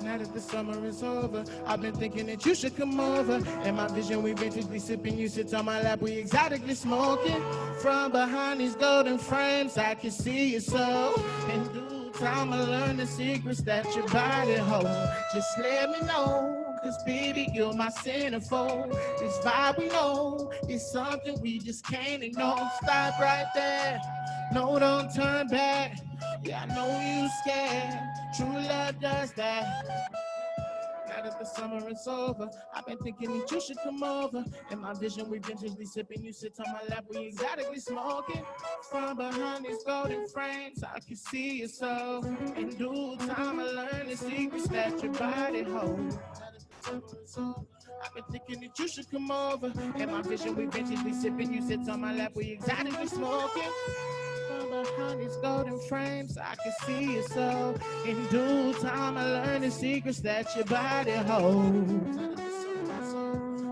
Now that the summer is over, I've been thinking that you should come over. In my vision, we vintage sipping, you sit on my lap, we exotically smoking. From behind these golden frames, I can see you so. In due time, I learn the secrets that your body holds. Just let me know, cause baby, you're my centerfold. This vibe we know is something we just can't ignore. Stop right there, no, don't turn back. Yeah, I know you scared. True love does that. Now that the summer is over, I've been thinking that you should come over. In my vision, we vintagely sipping, you sit on my lap, we exotically smoking. From behind these golden frames, I can see you so. In due time, I learn the secrets that your body holds. Now that the summer is over, I've been thinking that you should come over. In my vision, we vintagely sipping, you sit on my lap, we exotically smoking. From behind these golden frames, I can see you so. In due time, I learn the secrets that your body holds.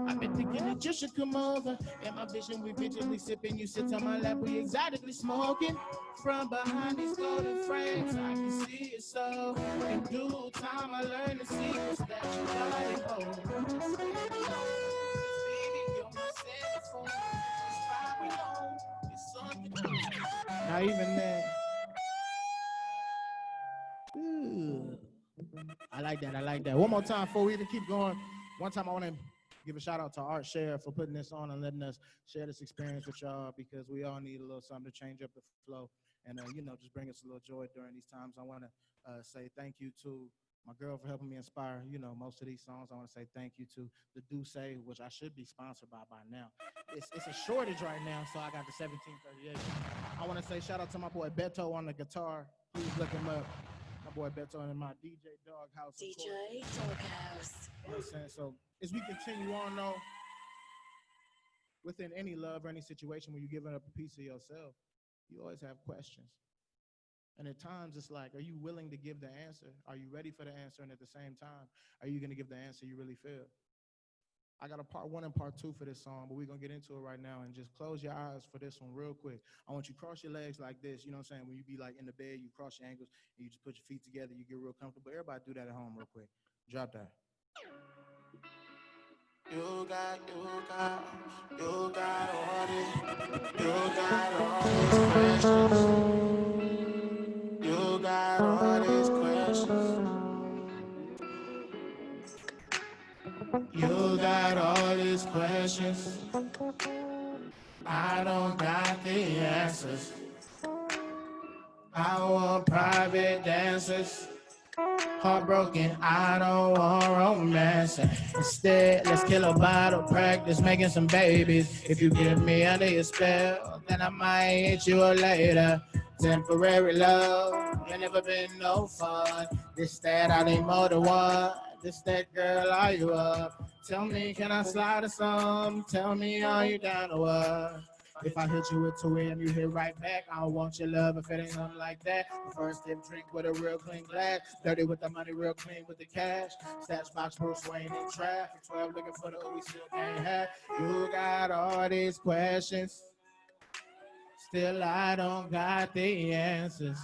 I've been thinking that you should come over. In my vision, we visually sipping. You sit on my lap, we exotically smoking. From behind these golden frames, I can see you so. In due time, I learn the secrets that your body holds. Now even then, ooh, I like that. I like that. One more time before we even keep going. One time I want to give a shout out to Art Share for putting this on and letting us share this experience with y'all because we all need a little something to change up the flow and just bring us a little joy during these times. I want to say thank you to my girl for helping me inspire, most of these songs. I want to say thank you to the Duce, which I should be sponsored by now. It's a shortage right now, so I got the 1738. I want to say shout out to my boy Beto on the guitar. Please look him up. My boy Beto and my DJ Doghouse. DJ Doghouse. You know what I'm saying? So as we continue on, though, within any love or any situation when you're giving up a piece of yourself, you always have questions. And at times it's like, are you willing to give the answer? Are you ready for the answer? And at the same time, are you going to give the answer you really feel? I got a part 1 and part 2 for this song, but we're going to get into it right now and just close your eyes for this one real quick. I want you to cross your legs like this. You know what I'm saying? When you be like in the bed, you cross your ankles and you just put your feet together. You get real comfortable. Everybody do that at home real quick. Drop that. You got all this. You got all these questions. You got all these questions. You got all these questions. I don't got the answers. I want private dances. Heartbroken, I don't want romance. Instead, let's kill a bottle, practice making some babies. If you get me under your spell, then I might hit you up later. Temporary love, you never been no fun. This, that, I need more than one. This, that, girl, are you up? Tell me, can I slide or some? Tell me, are you down or what? If I hit you with 2 a.m., you hit right back. I don't want your love if it ain't something like that. First dip drink with a real clean glass. Dirty with the money, real clean with the cash. Stash box, Bruce Wayne in traffic. 12 looking for the we still can't have. You got all these questions. Still, I don't got the answers.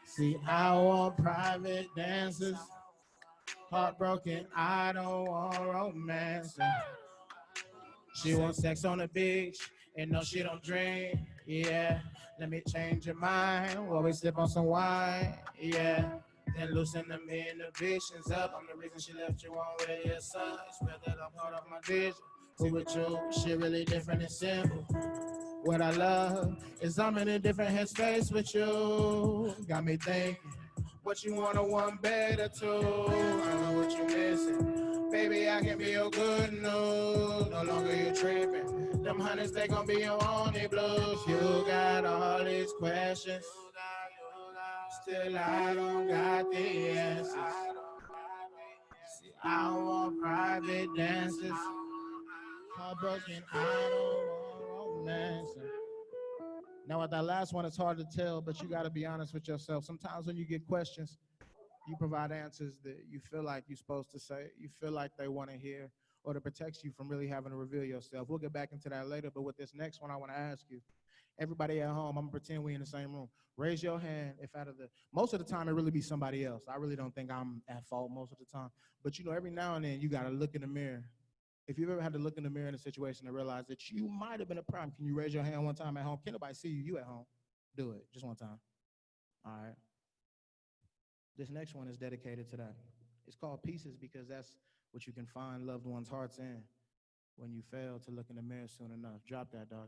See, I want private dances. Heartbroken, I don't want romance. She wants sex on the beach, and no, she don't drink, yeah. Let me change your mind, while we sip on some wine, yeah. Then loosen them inhibitions up, I'm the reason she left you on with your son. It's real that I'm part of my vision. Cool with you, shit really different and simple. What I love is I'm in a different headspace with you. Got me thinking, what you want, one better too. I know what you missing. Baby, I can be your good news. No longer you tripping. Them hundreds, they gon' be your only blues. You got all these questions. Still, I don't got the answers. See, I want private dances. Heartbroken, I don't want romance. Now, with that last one, it's hard to tell, but you got to be honest with yourself. Sometimes when you get questions, you provide answers that you feel like you're supposed to say, you feel like they want to hear, or to protect you from really having to reveal yourself. We'll get back into that later, but with this next one, I want to ask you, everybody at home, I'm going to pretend we in the same room. Raise your hand if out of the, most of the time it really be somebody else. I really don't think I'm at fault most of the time. But you know, every now and then you got to look in the mirror. If you've ever had to look in the mirror in a situation and realize that you might have been a problem, can you raise your hand one time at home? Can nobody see you? You at home. Do it, just one time. All right. This next one is dedicated to that. It's called Pieces because that's what you can find loved ones' hearts in when you fail to look in the mirror soon enough. Drop that, dog.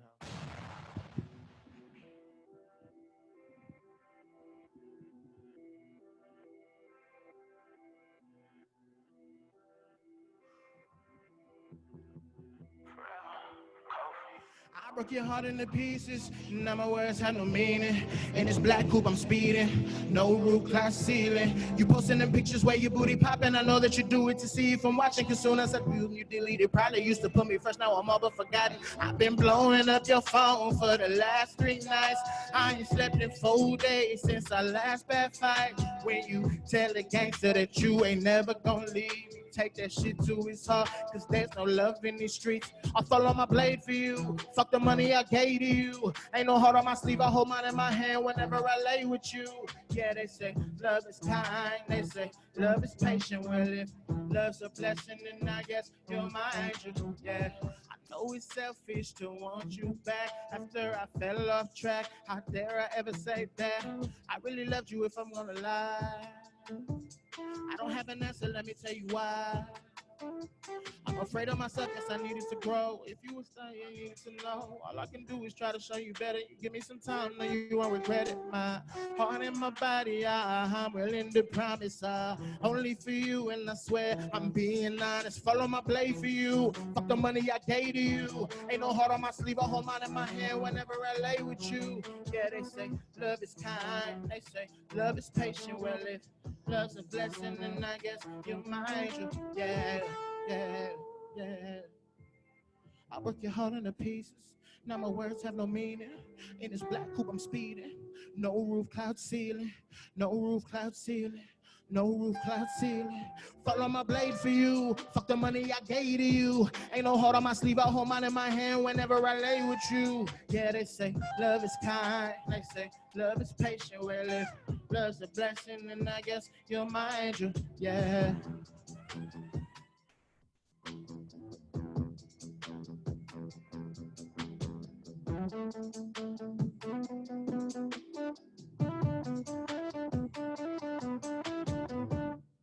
I broke your heart into pieces. Now my words have no meaning. In this black coupe, I'm speeding. No roof, glass ceiling. You posting them pictures where your booty popping. I know that you do it to see if I'm watching. Cause soon as I do, you delete it. Probably used to put me first. Now I'm all but forgotten. I've been blowing up your phone for the last 3 nights. I ain't slept in 4 days since our last bad fight. When you tell a gangster that you ain't never gonna leave. Take that shit to his heart, cause there's no love in these streets. I fall on my blade for you, fuck the money I gave to you. Ain't no heart on my sleeve, I hold mine in my hand whenever I lay with you. Yeah, they say love is kind, they say love is patient. Well, if love's a blessing, then I guess you're my angel. Yeah, I know it's selfish to want you back after I fell off track. How dare I ever say that? I really loved you if I'm gonna lie. I don't have an answer, let me tell you why. I'm afraid of myself, yes, I needed to grow. If you were studying, you needed to know. All I can do is try to show you better. You give me some time, no, you won't regret it. My heart and my body, I'm willing to promise. Only for you, and I swear I'm being honest. Follow my blade for you. Fuck the money I gave to you. Ain't no heart on my sleeve, I hold mine in my hand whenever I lay with you. Yeah, they say love is kind. They say love is patient. Well, if love's a blessing, and I guess you're my angel. Yeah, yeah, yeah. I work your heart into pieces. Now my words have no meaning. In this black coupe, I'm speeding. No roof, cloud ceiling. No roof, cloud ceiling. No roof, cloud ceiling. Follow my blade for you. Fuck the money I gave to you. Ain't no heart on my sleeve, I hold mine in my hand whenever I lay with you. Yeah, they say love is kind. They say love is patient. Well, if love's a blessing, then I guess you're my angel. Yeah.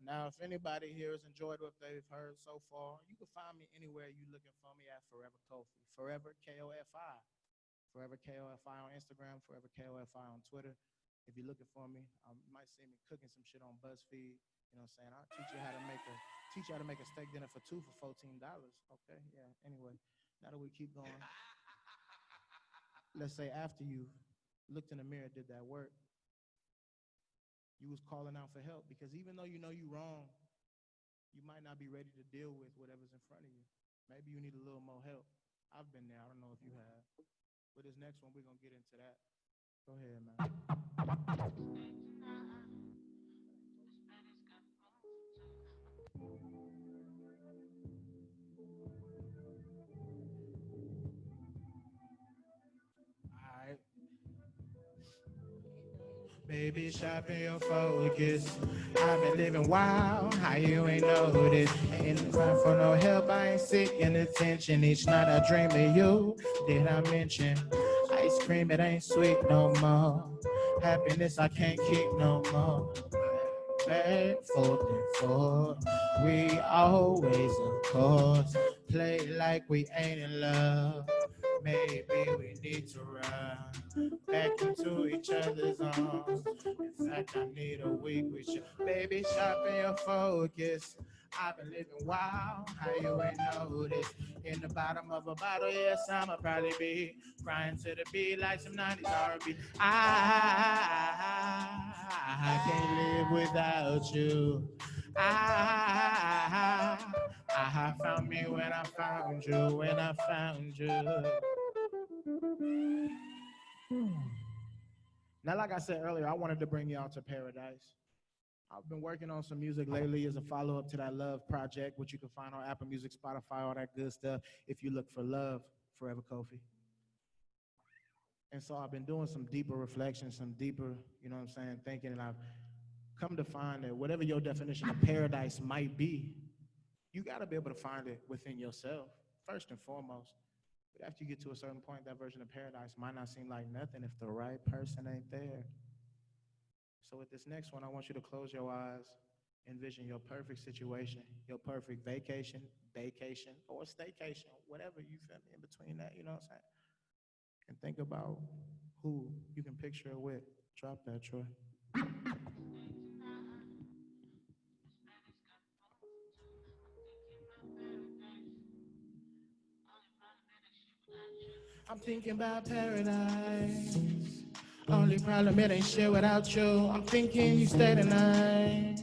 Now, if anybody here has enjoyed what they've heard so far, you can find me anywhere you looking for me at Forever Kofi. Forever Kofi. Forever Kofi on Instagram, Forever Kofi on Twitter. If you're looking for me, you might see me cooking some shit on BuzzFeed. You know what I'm saying? I'll teach you how to make a steak dinner for 2 for $14. Okay, yeah. Anyway, now that we keep going, let's say after you looked in the mirror, did that work, you was calling out for help, because even though you know you're wrong, you might not be ready to deal with whatever's in front of you. Maybe you need a little more help. I've been there. I don't know if you have. But this next one, we're going to get into that. Go ahead, man. All right. Baby, sharpen your focus. I've been living wild, how you ain't noticed? Ain't crying for no help, I ain't seeking attention. Each night I dream of you, did I mention? Ice cream, it ain't sweet no more. Happiness I can't keep no more. Back, forth and forth, we always, of course. play like we ain't in love. Maybe we need to run back into each other's arms. In fact, I need a week with you. Baby, sharpen your focus. I've been living wild, how you ain't noticed. In the bottom of a bottle, yes, I'ma probably be crying to the beat like some 90s R&B. I can't live without you. I found me when I found you, when I found you. Now, like I said earlier, I wanted to bring y'all to paradise. I've been working on some music lately as a follow-up to that Love project, which you can find on Apple Music, Spotify, all that good stuff, if you look for Love, ForeverKofi. And so I've been doing some deeper reflection, some deeper, you know what I'm saying, thinking, and I've come to find that whatever your definition of paradise might be, you got to be able to find it within yourself, first and foremost. But after you get to a certain point, that version of paradise might not seem like nothing if the right person ain't there. So with this next one, I want you to close your eyes, envision your perfect situation, your perfect vacation, or staycation, whatever you feel me in between that, you know what I'm saying? And think about who you can picture it with. Drop that, Troy. I'm thinking about paradise. Only problem, it ain't shit without you. I'm thinking you stay tonight.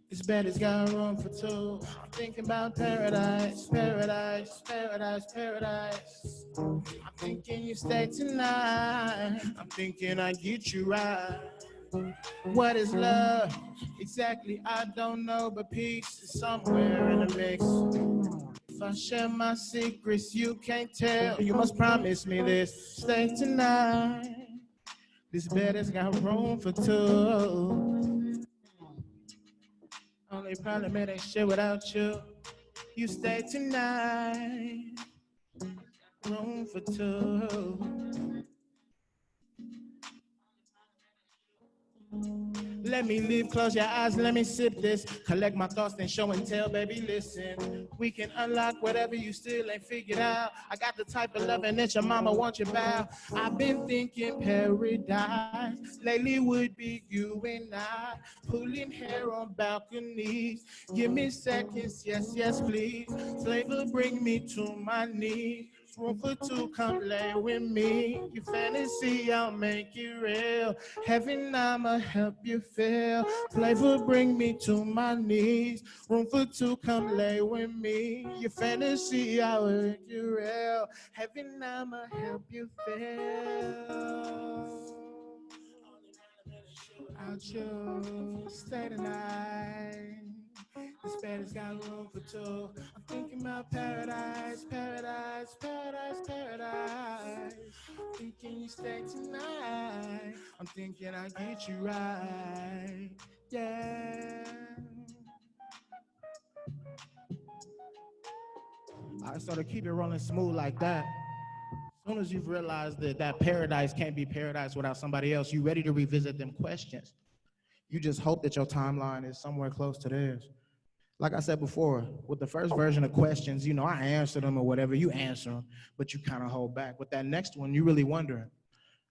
This bed has got room for two. I'm thinking about paradise, paradise, paradise, paradise. I'm thinking you stay tonight. I'm thinking I get you right. What is love? Exactly, I don't know, but peace is somewhere in the mix. If I share my secrets, you can't tell. You must promise me this. Stay tonight. This bed has got room for two. Only problem, it ain't shit without you. You stay tonight. Room for two. Let me leave, close your eyes, let me sip this. Collect my thoughts, then show and tell, baby, listen. We can unlock whatever you still ain't figured out. I got the type of loving that your mama wants you about. I've been thinking paradise. Lately would be you and I. Pulling hair on balconies. Give me seconds, yes, yes, please. Flavor, bring me to my knees. Room for two, come lay with me. Your fantasy, I'll make it real. Heaven, I'ma help you feel. Flavor, bring me to my knees. Room for two, come lay with me. Your fantasy, I'll make it real. Heaven, I'ma help you feel. I'll choose stay tonight. This bed has got room for two. I'm thinking about paradise, paradise, paradise, paradise. Thinking you stay tonight. I'm thinking I get you right. Yeah. All right, so to keep it rolling smooth like that, as soon as you've realized that that paradise can't be paradise without somebody else, you ready to revisit them questions. You just hope that your timeline is somewhere close to theirs. Like I said before, with the first version of questions, you know, I answer them or whatever, you answer them, but you kind of hold back. With that next one, you really wondering,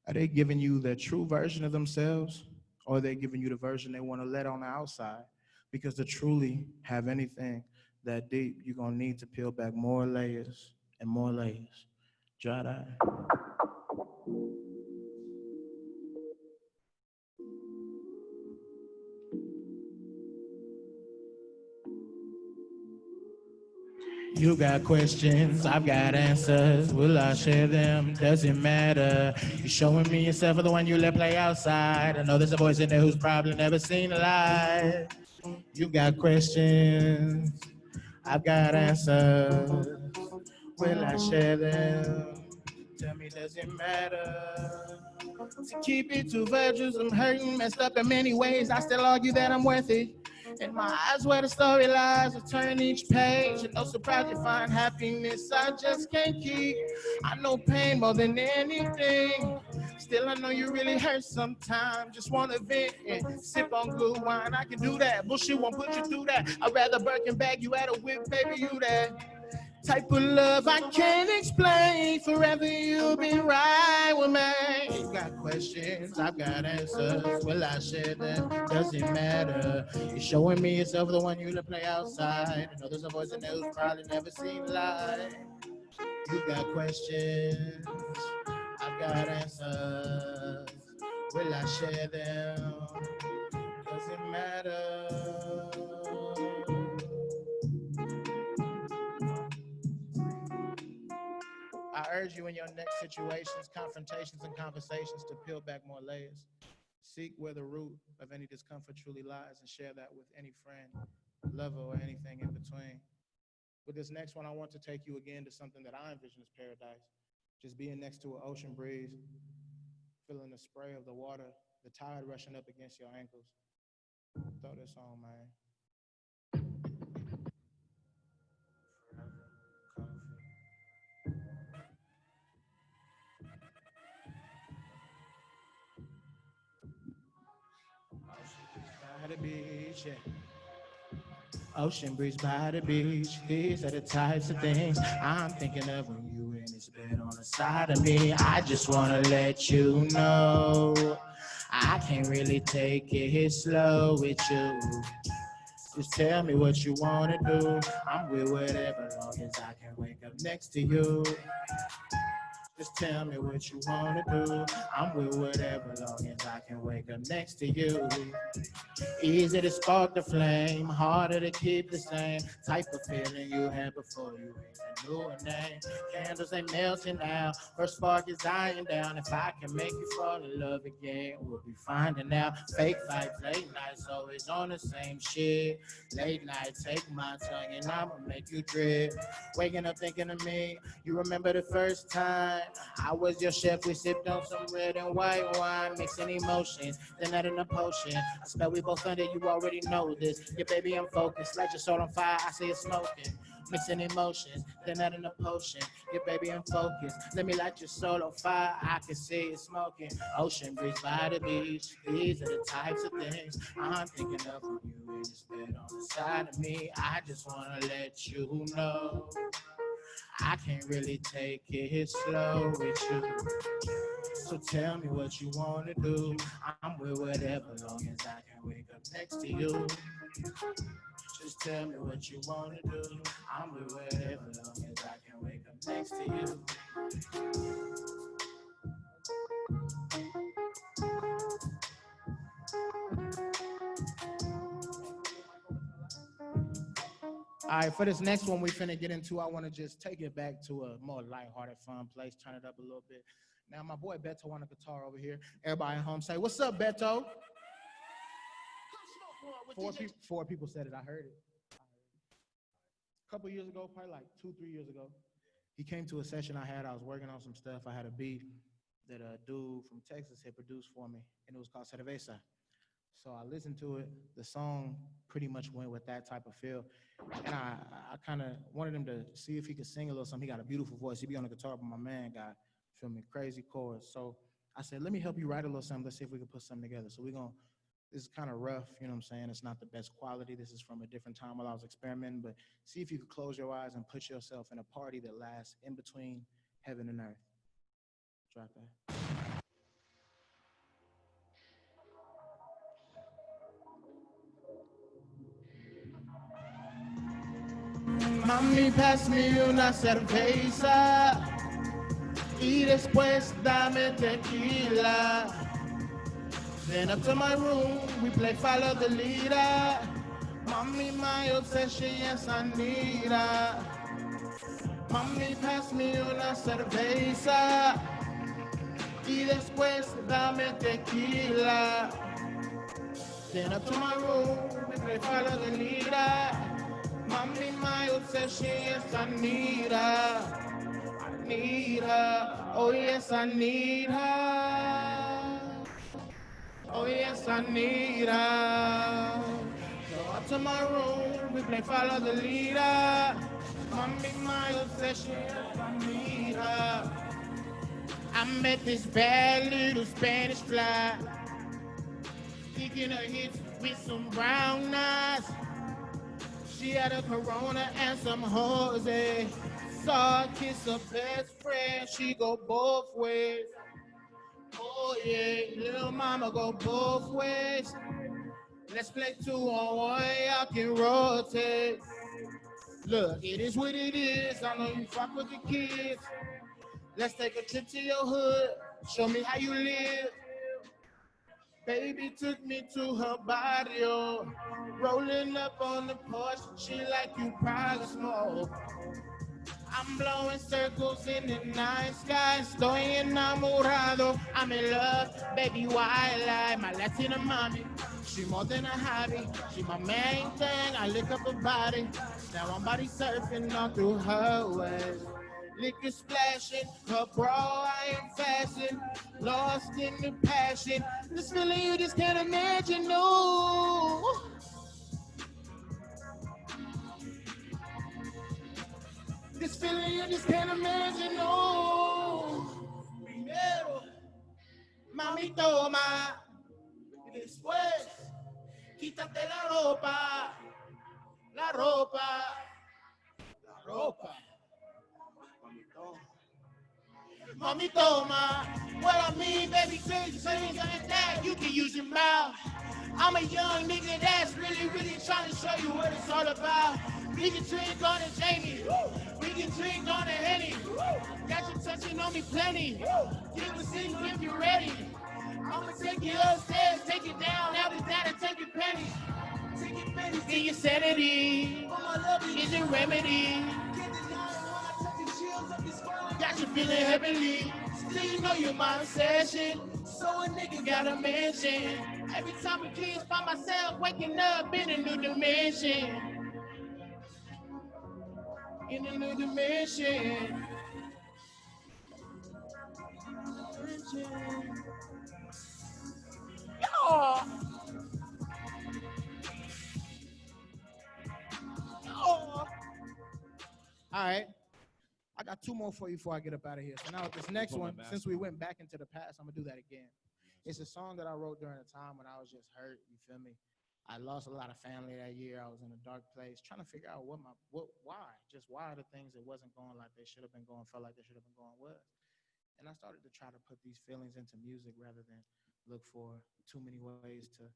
are they giving you the true version of themselves, or are they giving you the version they want to let on the outside? Because to truly have anything that deep, you're going to need to peel back more layers and more layers. Dry eye. You got questions, I've got answers. Will I share them? Doesn't matter. You showing me yourself or the one you let play outside. I know there's a voice in there who's probably never seen a light. You got questions, I've got answers. Will I share them? Tell me, does it matter? To keep it two virtues, I'm hurting, messed up in many ways. I still argue that I'm worth it. In my eyes where the story lies, I turn each page. And no surprise you find happiness I just can't keep. I know pain more than anything. Still I know you really hurt sometimes. Just wanna vent and sip on good wine. I can do that, bullshit won't put you through that. I'd rather Birkin bag you at a whip, baby, you that. Type of love I can't explain. Forever you'll be right with me. You got questions, I've got answers. Will I share them? Does it matter? You're showing me yourself, the one you to play outside. I know there's a voice in there who's probably never seen light. You got questions, I've got answers. Will I share them? Does it matter? I urge you in your next situations, confrontations, and conversations to peel back more layers. Seek where the root of any discomfort truly lies and share that with any friend, lover, or anything in between. With this next one, I want to take you again to something that I envision as paradise. Just being next to an ocean breeze, feeling the spray of the water, the tide rushing up against your ankles. Throw this on, man. By the beach, yeah. Ocean breeze by the beach. These are the types of things I'm thinking of when you in this bed on the side of me. I just wanna let you know I can't really take it slow with you. Just tell me what you wanna do. I'm with whatever, long as I can wake up next to you. Just tell me what you wanna do. I'm with whatever, long as I can wake up next to you. Easy to spark the flame, harder to keep the same type of feeling you had before you even knew a name. Candles ain't melting now, first spark is dying down. If I can make you fall in love again, we'll be finding out. Fake fights, late nights, always on the same shit. Late night, take my tongue and I'ma make you drip. Waking up thinking of me, you remember the first time I was your chef, we sipped on some red and white wine, mixing emotions, then adding a potion. I smell we both under, you already know this. Yeah, baby, I'm focused, light your soul on fire, I see it smoking. Mixing emotions, then adding a potion. Yeah, baby, I'm focused. Let me light your soul on fire, I can see it smoking. Ocean breeze by the beach, these are the types of things I'm thinking of when you in this bed on the side of me. I just wanna let you know I can't really take it slow with you. So tell me what you wanna do. I'm with whatever, long as I can wake up next to you. Just tell me what you wanna do. I'm with whatever, long as I can wake up next to you. All right, for this next one we finna get into, I want to just take it back to a more lighthearted, fun place, turn it up a little bit. Now, my boy Beto on the guitar over here. Everybody at home say, "What's up, Beto?" Four people said it. I heard it. A couple years ago, probably like 2-3 years ago, he came to a session I had. I was working on some stuff. I had a beat that a dude from Texas had produced for me, and it was called Cerveza. So I listened to it. The song pretty much went with that type of feel. And I kind of wanted him to see if he could sing a little something. He got a beautiful voice. He be on the guitar, but my man got, feel me, crazy chords. So I said, let me help you write a little something. Let's see if we can put something together. So this is kind of rough, you know what I'm saying? It's not the best quality. This is from a different time while I was experimenting, but see if you could close your eyes and put yourself in a party that lasts in between heaven and earth. Drop that. Mami, pass me una cerveza y después dame tequila. Then up to my room, we play follow the leader. Mommy, my obsession, yes, I need her. Mommy, pass me una cerveza y después dame tequila. Then up to my room, we play follow the leader. Mommy, my obsession, yes, I need her. I need her. Oh, yes, I need her. Oh, yes, I need her. So up to my room, we play follow the leader. Mommy, my obsession, yes, I need her. I met this bad little Spanish fly, kicking her hips with some brown eyes. She had a Corona and some Jose. Saw her kiss her best friend. She go both ways. Oh yeah, little mama go both ways. Let's play 2-on-1, y'all can rotate. Look, it is what it is. I know you fuck with the kids. Let's take a trip to your hood. Show me how you live. Baby took me to her barrio. Rolling up on the porch. She like you probably smoke. I'm blowing circles in the night sky. Estoy enamorado. I'm in love, baby, why lie? My Latina mommy, she more than a hobby. She my main thing, I lick up her body. Now I'm body surfing all through her ways. Liquor splashing, her bra I am fastened. Lost in the passion. This feeling you just can't imagine, no. This feeling you just can't imagine, no. Primero, mami toma. Y después, quítate la ropa. La ropa. La ropa. Mami toma. What I mean, baby, crazy, saying that you can use your mouth. I'm a young nigga that's really, really trying to show you what it's all about. We can drink on a Jamie. We can drink on a Henny. Got you touching on me plenty. Give a signal if you're ready. I'ma take you upstairs, take you down, after that and take your pennies. Take your pennies. Get your sanity. Is your remedy. Got you feeling heavenly. Still you know you're my obsession. So a nigga got a mansion. Every time I cleans by myself, waking up in a new dimension. In a new dimension. Oh. Oh. All right. I got two more for you before I get up out of here. So now with this next one, since we went back into the past, I'm gonna do that again. It's a song that I wrote during a time when I was just hurt, you feel me? I lost a lot of family that year. I was in a dark place, trying to figure out why the things that wasn't going like they should have been going, felt like they should have been going was. And I started to try to put these feelings into music rather than look for too many ways to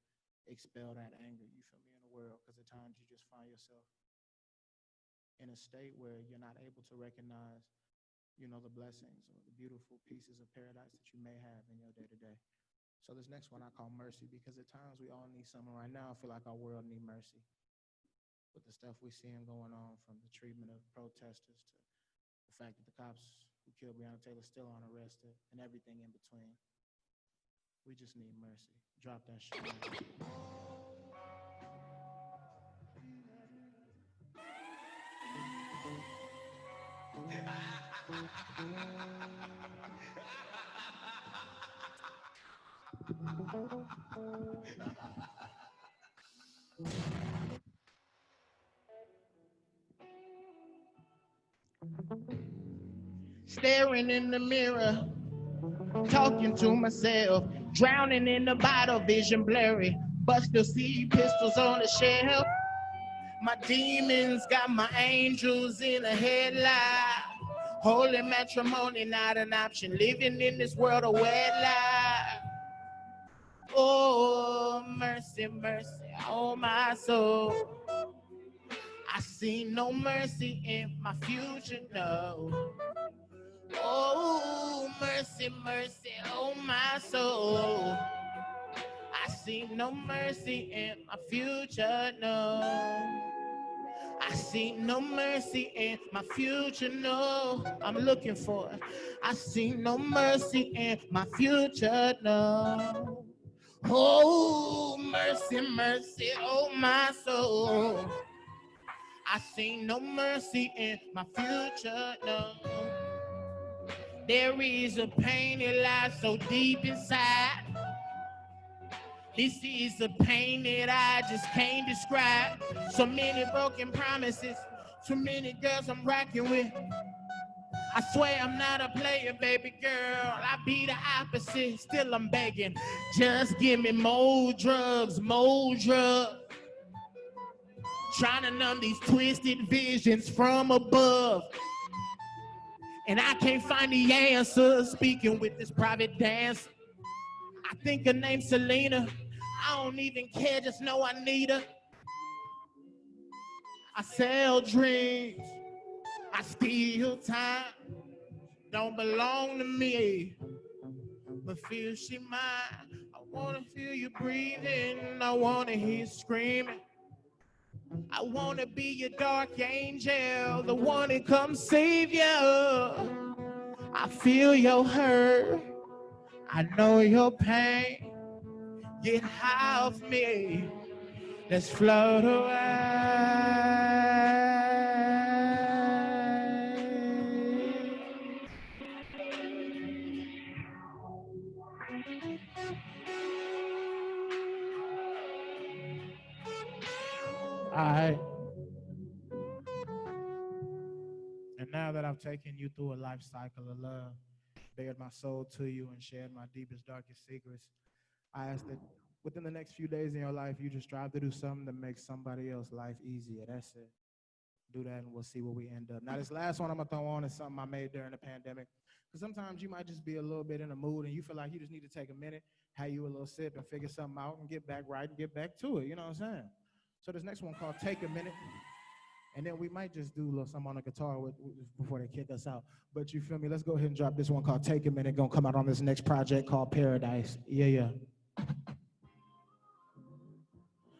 expel that anger, you feel me, in the world. Because at times you just find yourself in a state where you're not able to recognize, you know, the blessings or the beautiful pieces of paradise that you may have in your day-to-day. So this next one I call Mercy, because at times we all need someone. Right now I feel like our world need mercy. With the stuff we're seeing going on, from the treatment of protesters to the fact that the cops who killed Breonna Taylor still aren't arrested, and everything in between. We just need mercy. Drop that shit. Staring in the mirror, talking to myself, drowning in the bottle, vision blurry, but still see pistols on the shelf. My demons got my angels in a headlock. Holy matrimony not an option, living in this world of wedlock. Oh, mercy, mercy, oh my soul. I see no mercy in my future, no. Oh, mercy, mercy, oh my soul. I see no mercy in my future, no. I see no mercy in my future, no. I'm looking for it. I see no mercy in my future, no. Oh, mercy, mercy, oh my soul. I see no mercy in my future, no. There is a pain that lies so deep inside. This is a pain that I just can't describe. So many broken promises, too many girls I'm rocking with. I swear I'm not a player, baby girl. I be the opposite, still I'm begging. Just give me more drugs, more drugs. trying to numb these twisted visions from above. And I can't find the answer, speaking with this private dancer. I think her name's Selena. I don't even care, just know I need her. I sell dreams, I steal time. Don't belong to me, but feel she mine. I wanna feel you breathing, I wanna hear you screaming. I wanna be your dark angel, the one that comes save you. I feel your hurt, I know your pain. Get high off me, let's float away. All right. And now that I've taken you through a life cycle of love, bared my soul to you, and shared my deepest, darkest secrets, I ask that within the next few days in your life, you just strive to do something that makes somebody else's life easier. That's it. Do that, and we'll see where we end up. Now, this last one I'm gonna throw on is something I made during the pandemic. Because sometimes you might just be a little bit in a mood, and you feel like you just need to take a minute, have you a little sip, and figure something out, and get back right and get back to it. You know what I'm saying? So this next one called "Take a Minute." And then we might just do a little something on the guitar before they kick us out. But you feel me? Let's go ahead and drop this one called "Take a Minute." Gonna come out on this next project called Paradise. Yeah, yeah.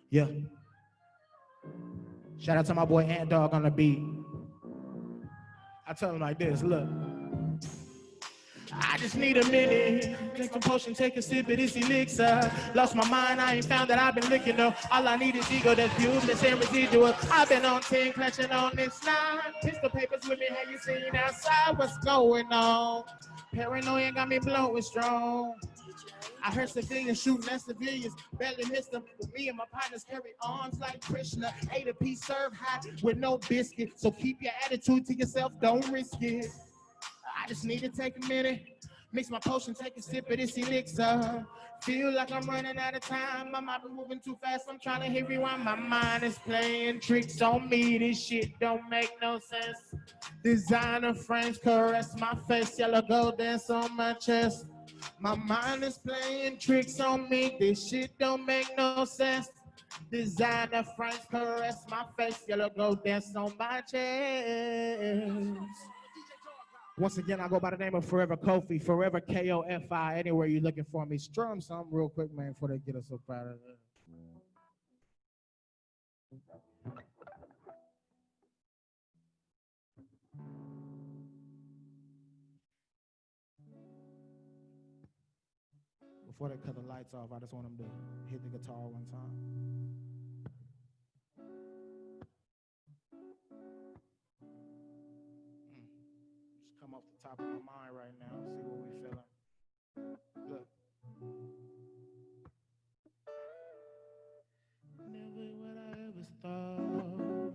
Yeah. Shout out to my boy Ant Dog on the beat. I tell him like this, look. I just need a minute. Drink some potion, take a sip of this elixir. Lost my mind, I ain't found that I've been looking though. All I need is ego, that's fuseless and residual. I've been on 10, clutching on this 9. Pistol papers with me, have you seen outside? What's going on? Paranoia got me blowing strong. I heard civilians shooting at civilians, barely missed them. But me and my partners carry arms like Krishna. Ate a piece served hot with no biscuit. So keep your attitude to yourself, don't risk it. I just need to take a minute, mix my potion, take a sip of this elixir. Feel like I'm running out of time, my mind moving too fast, I'm trying to hit rewind. My mind is playing tricks on me, this shit don't make no sense. Designer frames caress my face, yellow gold dance on my chest. My mind is playing tricks on me, this shit don't make no sense. Designer frames caress my face, yellow gold dance on my chest. Once again, I go by the name of Forever Kofi, Forever Kofi. Anywhere you're looking for me, strum something real quick, man, before they get us up out of there. Before they cut the lights off, I just want them to hit the guitar one time. Just come off the top of my mind right now, see what we feeling. Look. Never would I ever thought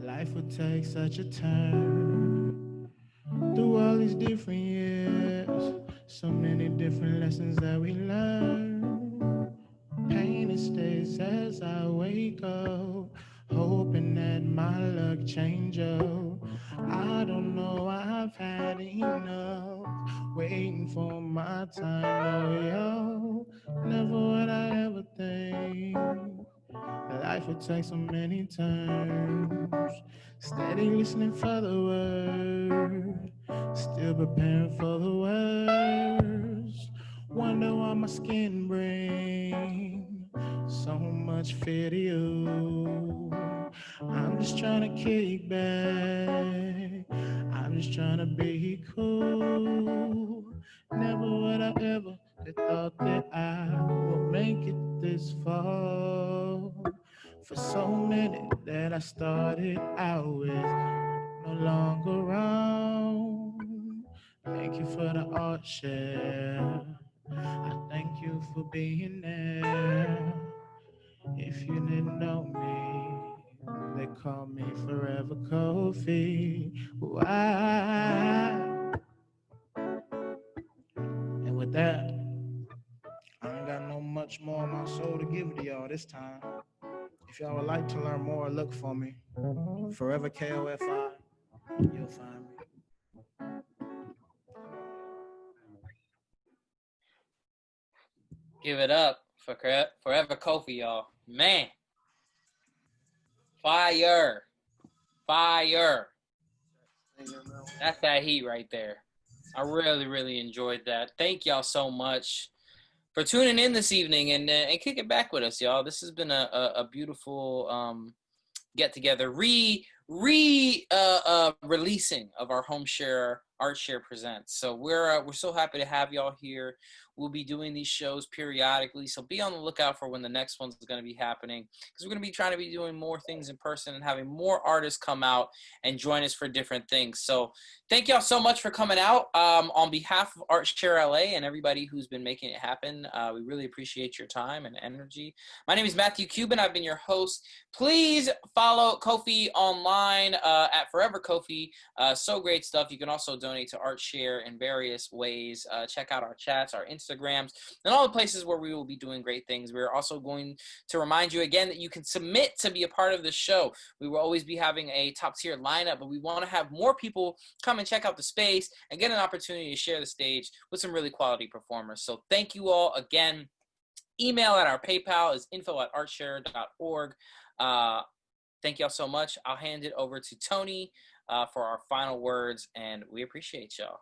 life would take such a turn. Through all these different years, so many different lessons that we learn. Pain it stays as I wake up, hoping that my luck change up. I don't know, I've had enough, waiting for my time, oh yo. Never would I ever think life would take so many turns. Steady listening for the word, still preparing for the worst. Wonder why my skin bring so much fear to you. I'm just trying to kick back, I'm just trying to be cool. Never would I ever have thought that I would make it this far. For so many that I started out with, no longer around. Thank you for the art share, I thank you for being there. If you didn't know me, they call me Forever Kofi. Why? And with that, I ain't got no much more of my soul to give to y'all this time. If y'all would like to learn more, look for me. ForeverKofi. You'll find me. Give it up for Forever Kofi, y'all. Man. Fire. Fire. That's that heat right there. I really, really enjoyed that. Thank y'all so much for tuning in this evening and kick it back with us, y'all. This has been a beautiful get together, releasing of our home share art share presents. So we're so happy to have y'all here. We'll be doing these shows periodically, so be on the lookout for when the next one's going to be happening, because we're going to be trying to be doing more things in person and having more artists come out and join us for different things. So thank y'all so much for coming out. On behalf of Art Share LA and everybody who's been making it happen, we really appreciate your time and energy. My name is Matthew Cuban. I've been your host. Please follow Kofi online at ForeverKofi. So great stuff. You can also donate to Art Share in various ways. Check out our chats, our Instagrams, and all the places where we will be doing great things. We're also going to remind you again that you can submit to be a part of the show. We will always be having a top tier lineup, but we want to have more people come and check out the space and get an opportunity to share the stage with some really quality performers. So thank you all again. Email at our PayPal is info@artshare.org. Thank y'all so much. I'll hand it over to Tony for our final words, and we appreciate y'all.